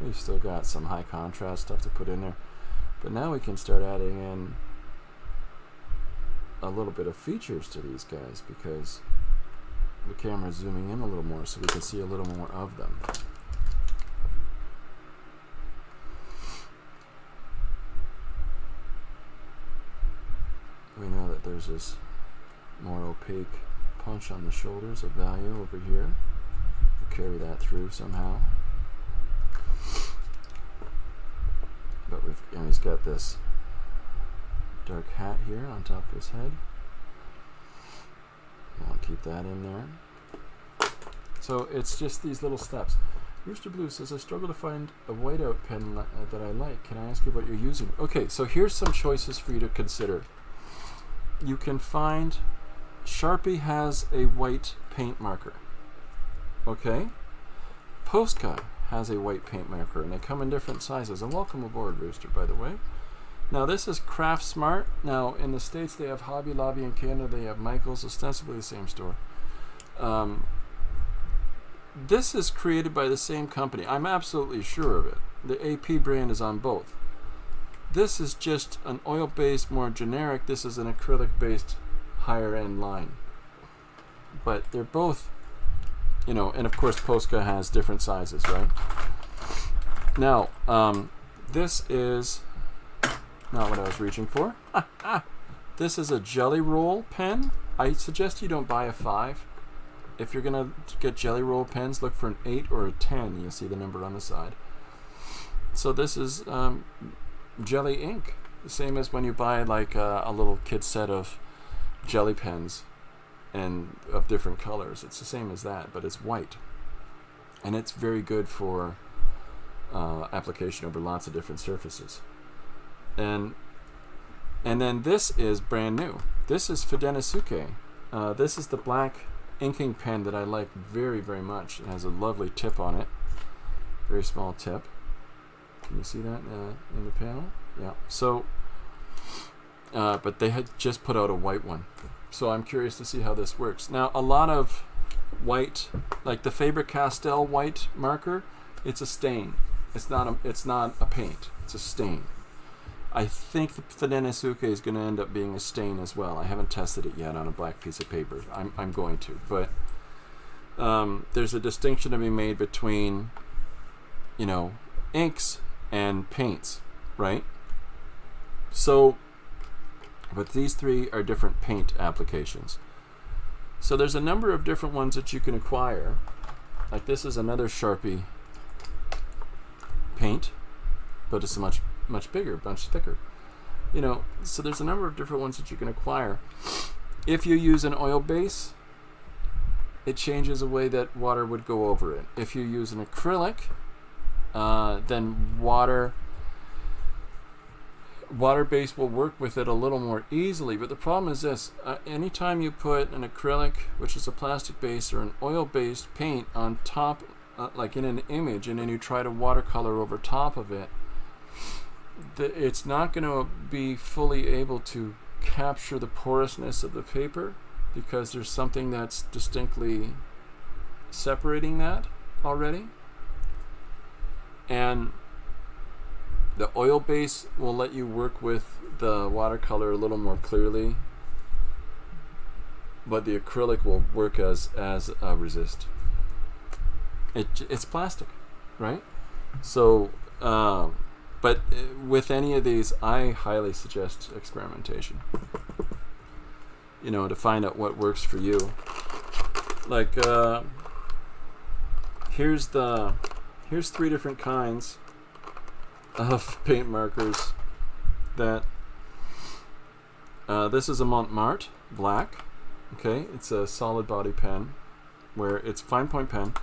Speaker 1: We've still got some high contrast stuff to put in there, but now we can start adding in a little bit of features to these guys because the camera's zooming in a little more so we can see a little more of them. We know that there's this more opaque punch on the shoulders of value over here. We'll carry that through somehow. But he's got this dark hat here on top of his head. I'll keep that in there. So it's just these little steps. Rooster Blue says, I struggle to find a whiteout pen that I like. Can I ask you what you're using? Okay, so here's some choices for you to consider. You can find Sharpie has a white paint marker. Okay? Posca has a white paint marker, and they come in different sizes. And welcome aboard, Rooster, by the way. Now this is Craft Smart. Now in the States they have Hobby Lobby, in Canada they have Michael's, ostensibly the same store. This is created by the same company. I'm absolutely sure of it. The AP brand is on both. This is just an oil-based, more generic. This is an acrylic-based, higher-end line. But they're both, and of course Posca has different sizes, right? Now, this is not what I was reaching for. This is a Jelly Roll pen. I suggest you don't buy a 5. If you're going to get Jelly Roll pens, look for an 8 or a 10. You'll see the number on the side. So this is jelly ink. The same as when you buy like a little kid set of jelly pens and of different colors. It's the same as that, but it's white. And it's very good for application over lots of different surfaces. And then this is brand new. This is Fudenosuke. This is the black inking pen that I like very, very much. It has a lovely tip on it. Very small tip. Can you see that in the panel? Yeah. So, but they had just put out a white one. So I'm curious to see how this works. Now, a lot of white, like the Faber-Castell white marker, it's a stain. It's not a paint. It's a stain. I think the Fudenosuke is going to end up being a stain as well. I haven't tested it yet on a black piece of paper. I'm going to, but there's a distinction to be made between, inks and paints, right? So, but these three are different paint applications. So there's a number of different ones that you can acquire. Like this is another Sharpie paint, but it's a much bigger, much thicker. So there's a number of different ones that you can acquire. If you use an oil base, it changes the way that water would go over it. If you use an acrylic, then water base will work with it a little more easily. But the problem is this: anytime you put an acrylic, which is a plastic base, or an oil-based paint on top like in an image, and then you try to watercolor over top of it, it's not going to be fully able to capture the porousness of the paper, because there's something that's distinctly separating that already. And the oil base will let you work with the watercolor a little more clearly, but the acrylic will work as a resist. It's plastic, right? So, but with any of these, I highly suggest experimentation. To find out what works for you. Like, here's 3 different kinds of paint markers. That this is a Montmartre black. Okay, it's a solid body pen, where it's fine point pen,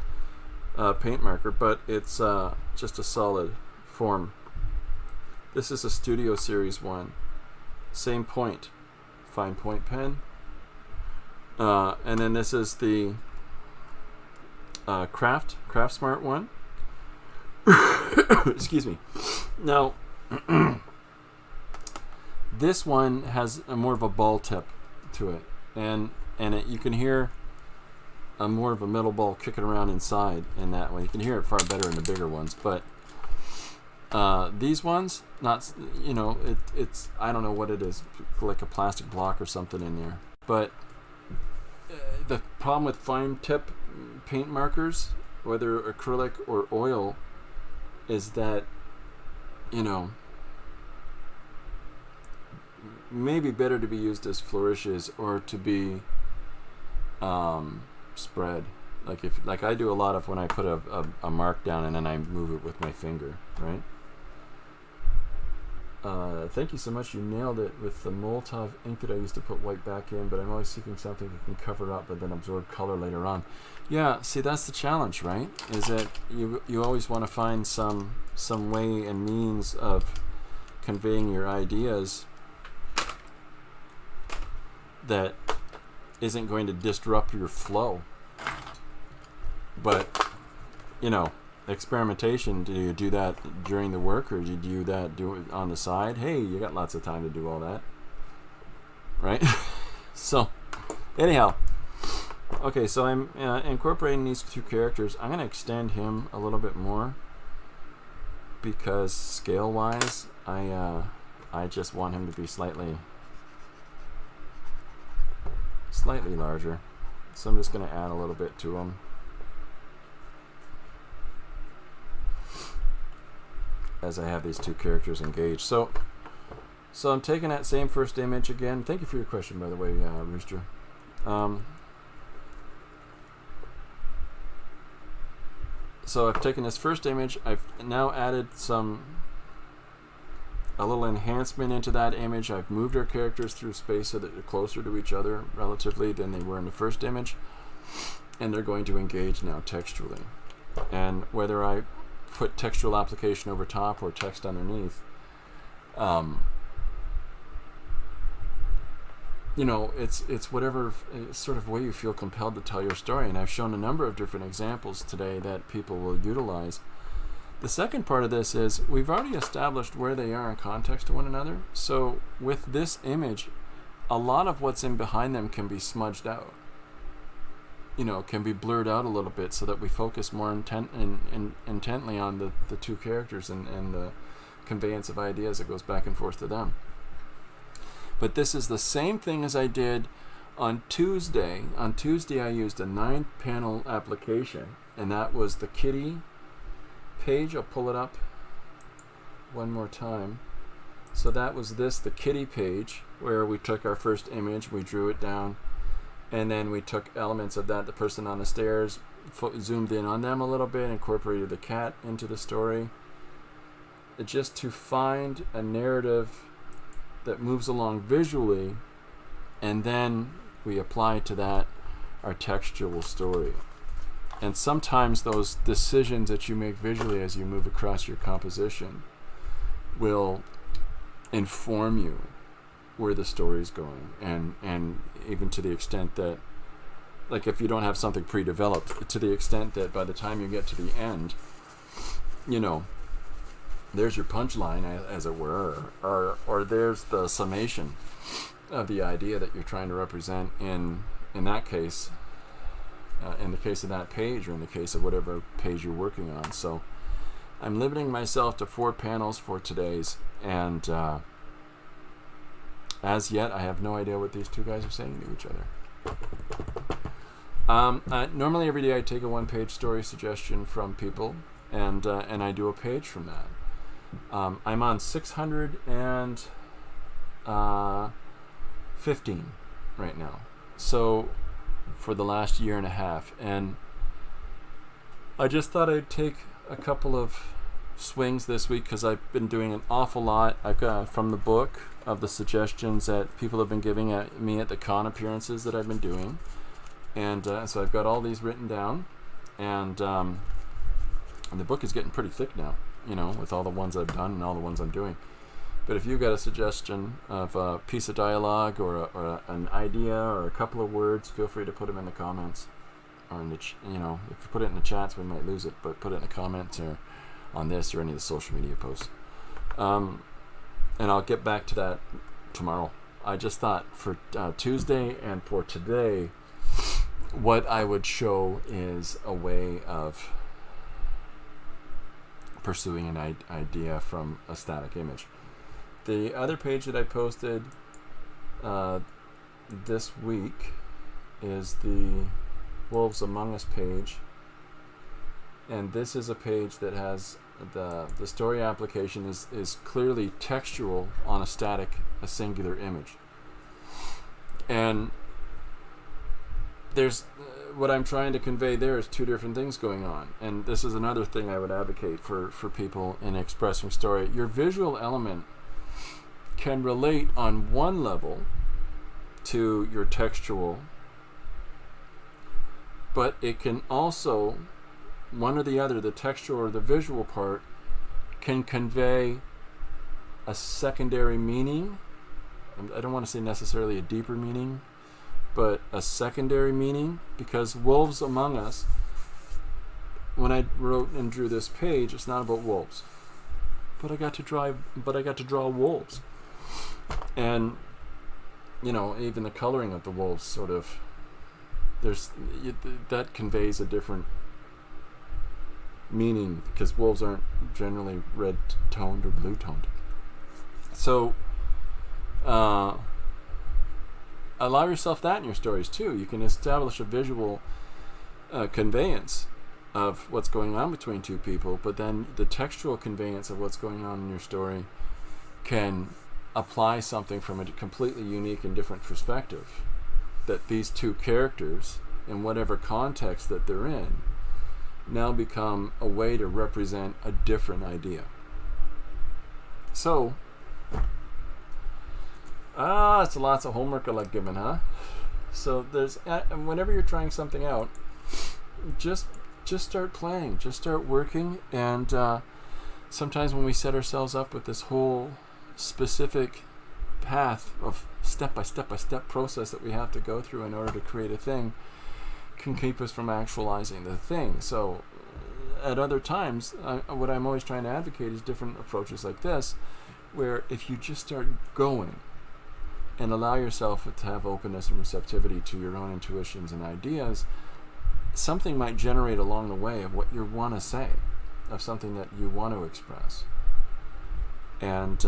Speaker 1: paint marker, but it's just a solid form. This is a Studio Series 1, same point, fine point pen. And then this is the Craft Smart one. Excuse me. Now, this one has more of a ball tip to it, and you can hear more of a metal ball kicking around inside in that one. You can hear it far better in the bigger ones, but these ones, not, it's I don't know what it is, like a plastic block or something in there. But the problem with fine tip paint markers, whether acrylic or oil, is that, maybe better to be used as flourishes or to be spread. Like I do a lot of when I put a mark down and then I move it with my finger, right? Thank you so much. You nailed it with the Molotov ink that I used to put white back in, but I'm always seeking something that can cover up but then absorb color later on. Yeah, see, that's the challenge, right? Is that you always want to find some way and means of conveying your ideas that isn't going to disrupt your flow. But, experimentation, do you do that during the work, or do you do it on the side? Hey, you got lots of time to do all that, right? So, anyhow, okay, so I'm incorporating these 2 characters. I'm going to extend him a little bit more because scale-wise, I just want him to be slightly larger. So I'm just going to add a little bit to him. As I have these 2 characters engaged. So I'm taking that same first image again. Thank you for your question, by the way, Rooster. So I've taken this first image. I've now added a little enhancement into that image. I've moved our characters through space so that they're closer to each other relatively than they were in the first image. And they're going to engage now textually. And whether I put textual application over top or text underneath, it's whatever sort of way you feel compelled to tell your story. And I've shown a number of different examples today that people will utilize. The second part of this is we've already established where they are in context to one another. So with this image, a lot of what's in behind them can be smudged out. Can be blurred out a little bit so that we focus more intently on the 2 characters and the conveyance of ideas that goes back and forth to them. But this is the same thing as I did on Tuesday. On Tuesday, I used a 9-panel application, and that was the kitty page. I'll pull it up one more time. So that was the kitty page, where we took our first image, we drew it down, and then we took elements of that, the person on the stairs, zoomed in on them a little bit, incorporated the cat into the story, just to find a narrative that moves along visually, and then we apply to that our textual story. And sometimes those decisions that you make visually as you move across your composition will inform you where the story's going, and even to the extent that like if you don't have something pre-developed, to the extent that by the time you get to the end, there's your punchline, as it were, or there's the summation of the idea that you're trying to represent in that case, in the case of that page, or in the case of whatever page you're working on. So I'm limiting myself to 4 panels for today's, and as yet I have no idea what these two guys are saying to each other. Normally every day I take a 1-page story suggestion from people, and I do a page from that. I'm on 615 right now, so for the last year and a half, and I just thought I'd take a couple of swings this week because I've been doing an awful lot. I've got from the book of the suggestions that people have been giving at me at the con appearances that I've been doing, and so I've got all these written down, and the book is getting pretty thick now, with all the ones I've done and all the ones I'm doing. But if you've got a suggestion of a piece of dialogue or an idea or a couple of words, feel free to put them in the comments, or in the if you put it in the chats we might lose it, but put it in the comments or on this or any of the social media posts, and I'll get back to that tomorrow. I just thought for Tuesday and for today, what I would show is a way of pursuing an idea from a static image. The other page that I posted this week is the Wolves Among Us page, and this is a page that has the story application is clearly textual on a singular image, and there's what I'm trying to convey there is 2 different things going on, and this is another thing I would advocate for people in expressing story. Your visual element can relate on one level to your textual, but it can also, one or the other, the textual or the visual part, can convey a secondary meaning. I don't want to say necessarily a deeper meaning, but a secondary meaning, because Wolves Among Us, when I wrote and drew this page, it's not about wolves, but I got to draw wolves, and even the coloring of the wolves sort of, that conveys a different meaning, because wolves aren't generally red toned or blue toned. So allow yourself that in your stories too. You can establish a visual conveyance of what's going on between 2 people, but then the textual conveyance of what's going on in your story can apply something from a completely unique and different perspective, that these 2 characters, in whatever context that they're in, now become a way to represent a different idea. So it's lots of homework I like giving, huh? So there's whenever you're trying something out, just start playing, just start working, and sometimes when we set ourselves up with this whole specific path of step by step process that we have to go through in order to create a thing, can keep us from actualizing the thing. So at other times, what I'm always trying to advocate is different approaches like this, where if you just start going and allow yourself to have openness and receptivity to your own intuitions and ideas, something might generate along the way of what you want to say, of something that you want to express. And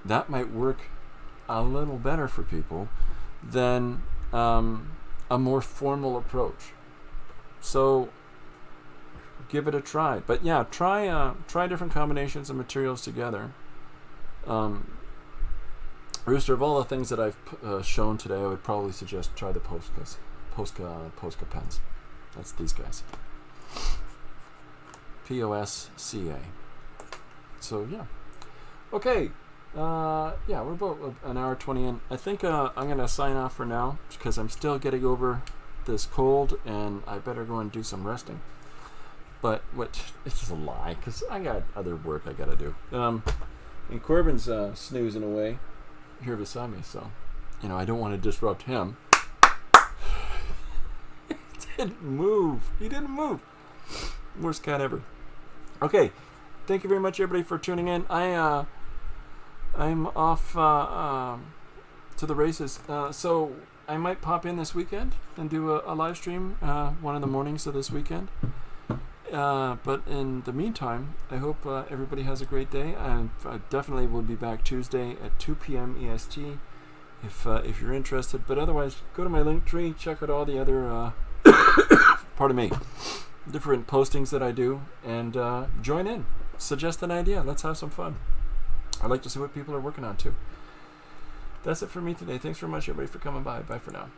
Speaker 1: that might work a little better for people than a more formal approach. So give it a try. But yeah, try different combinations of materials together. Rooster, of all the things that I've shown today, I would probably suggest try the Posca pens. That's these guys. Posca. So yeah. Okay. Yeah, we're about an hour 20 in. I think I'm going to sign off for now because I'm still getting over this cold and I better go and do some resting. But it's just a lie because I got other work I got to do. And Corbin's snoozing away here beside me, so I don't want to disrupt him. didn't move. He didn't move. Worst cat ever. Okay. Thank you very much, everybody, for tuning in. I'm off to the races. So I might pop in this weekend and do a live stream one of the mornings of this weekend. But in the meantime, I hope everybody has a great day. I definitely will be back Tuesday at 2 p.m. EST if you're interested. But otherwise, go to my link tree, check out all the other pardon me, different postings that I do, and join in. Suggest an idea. Let's have some fun. I'd like to see what people are working on too. That's it for me today. Thanks very much, everybody, for coming by. Bye for now.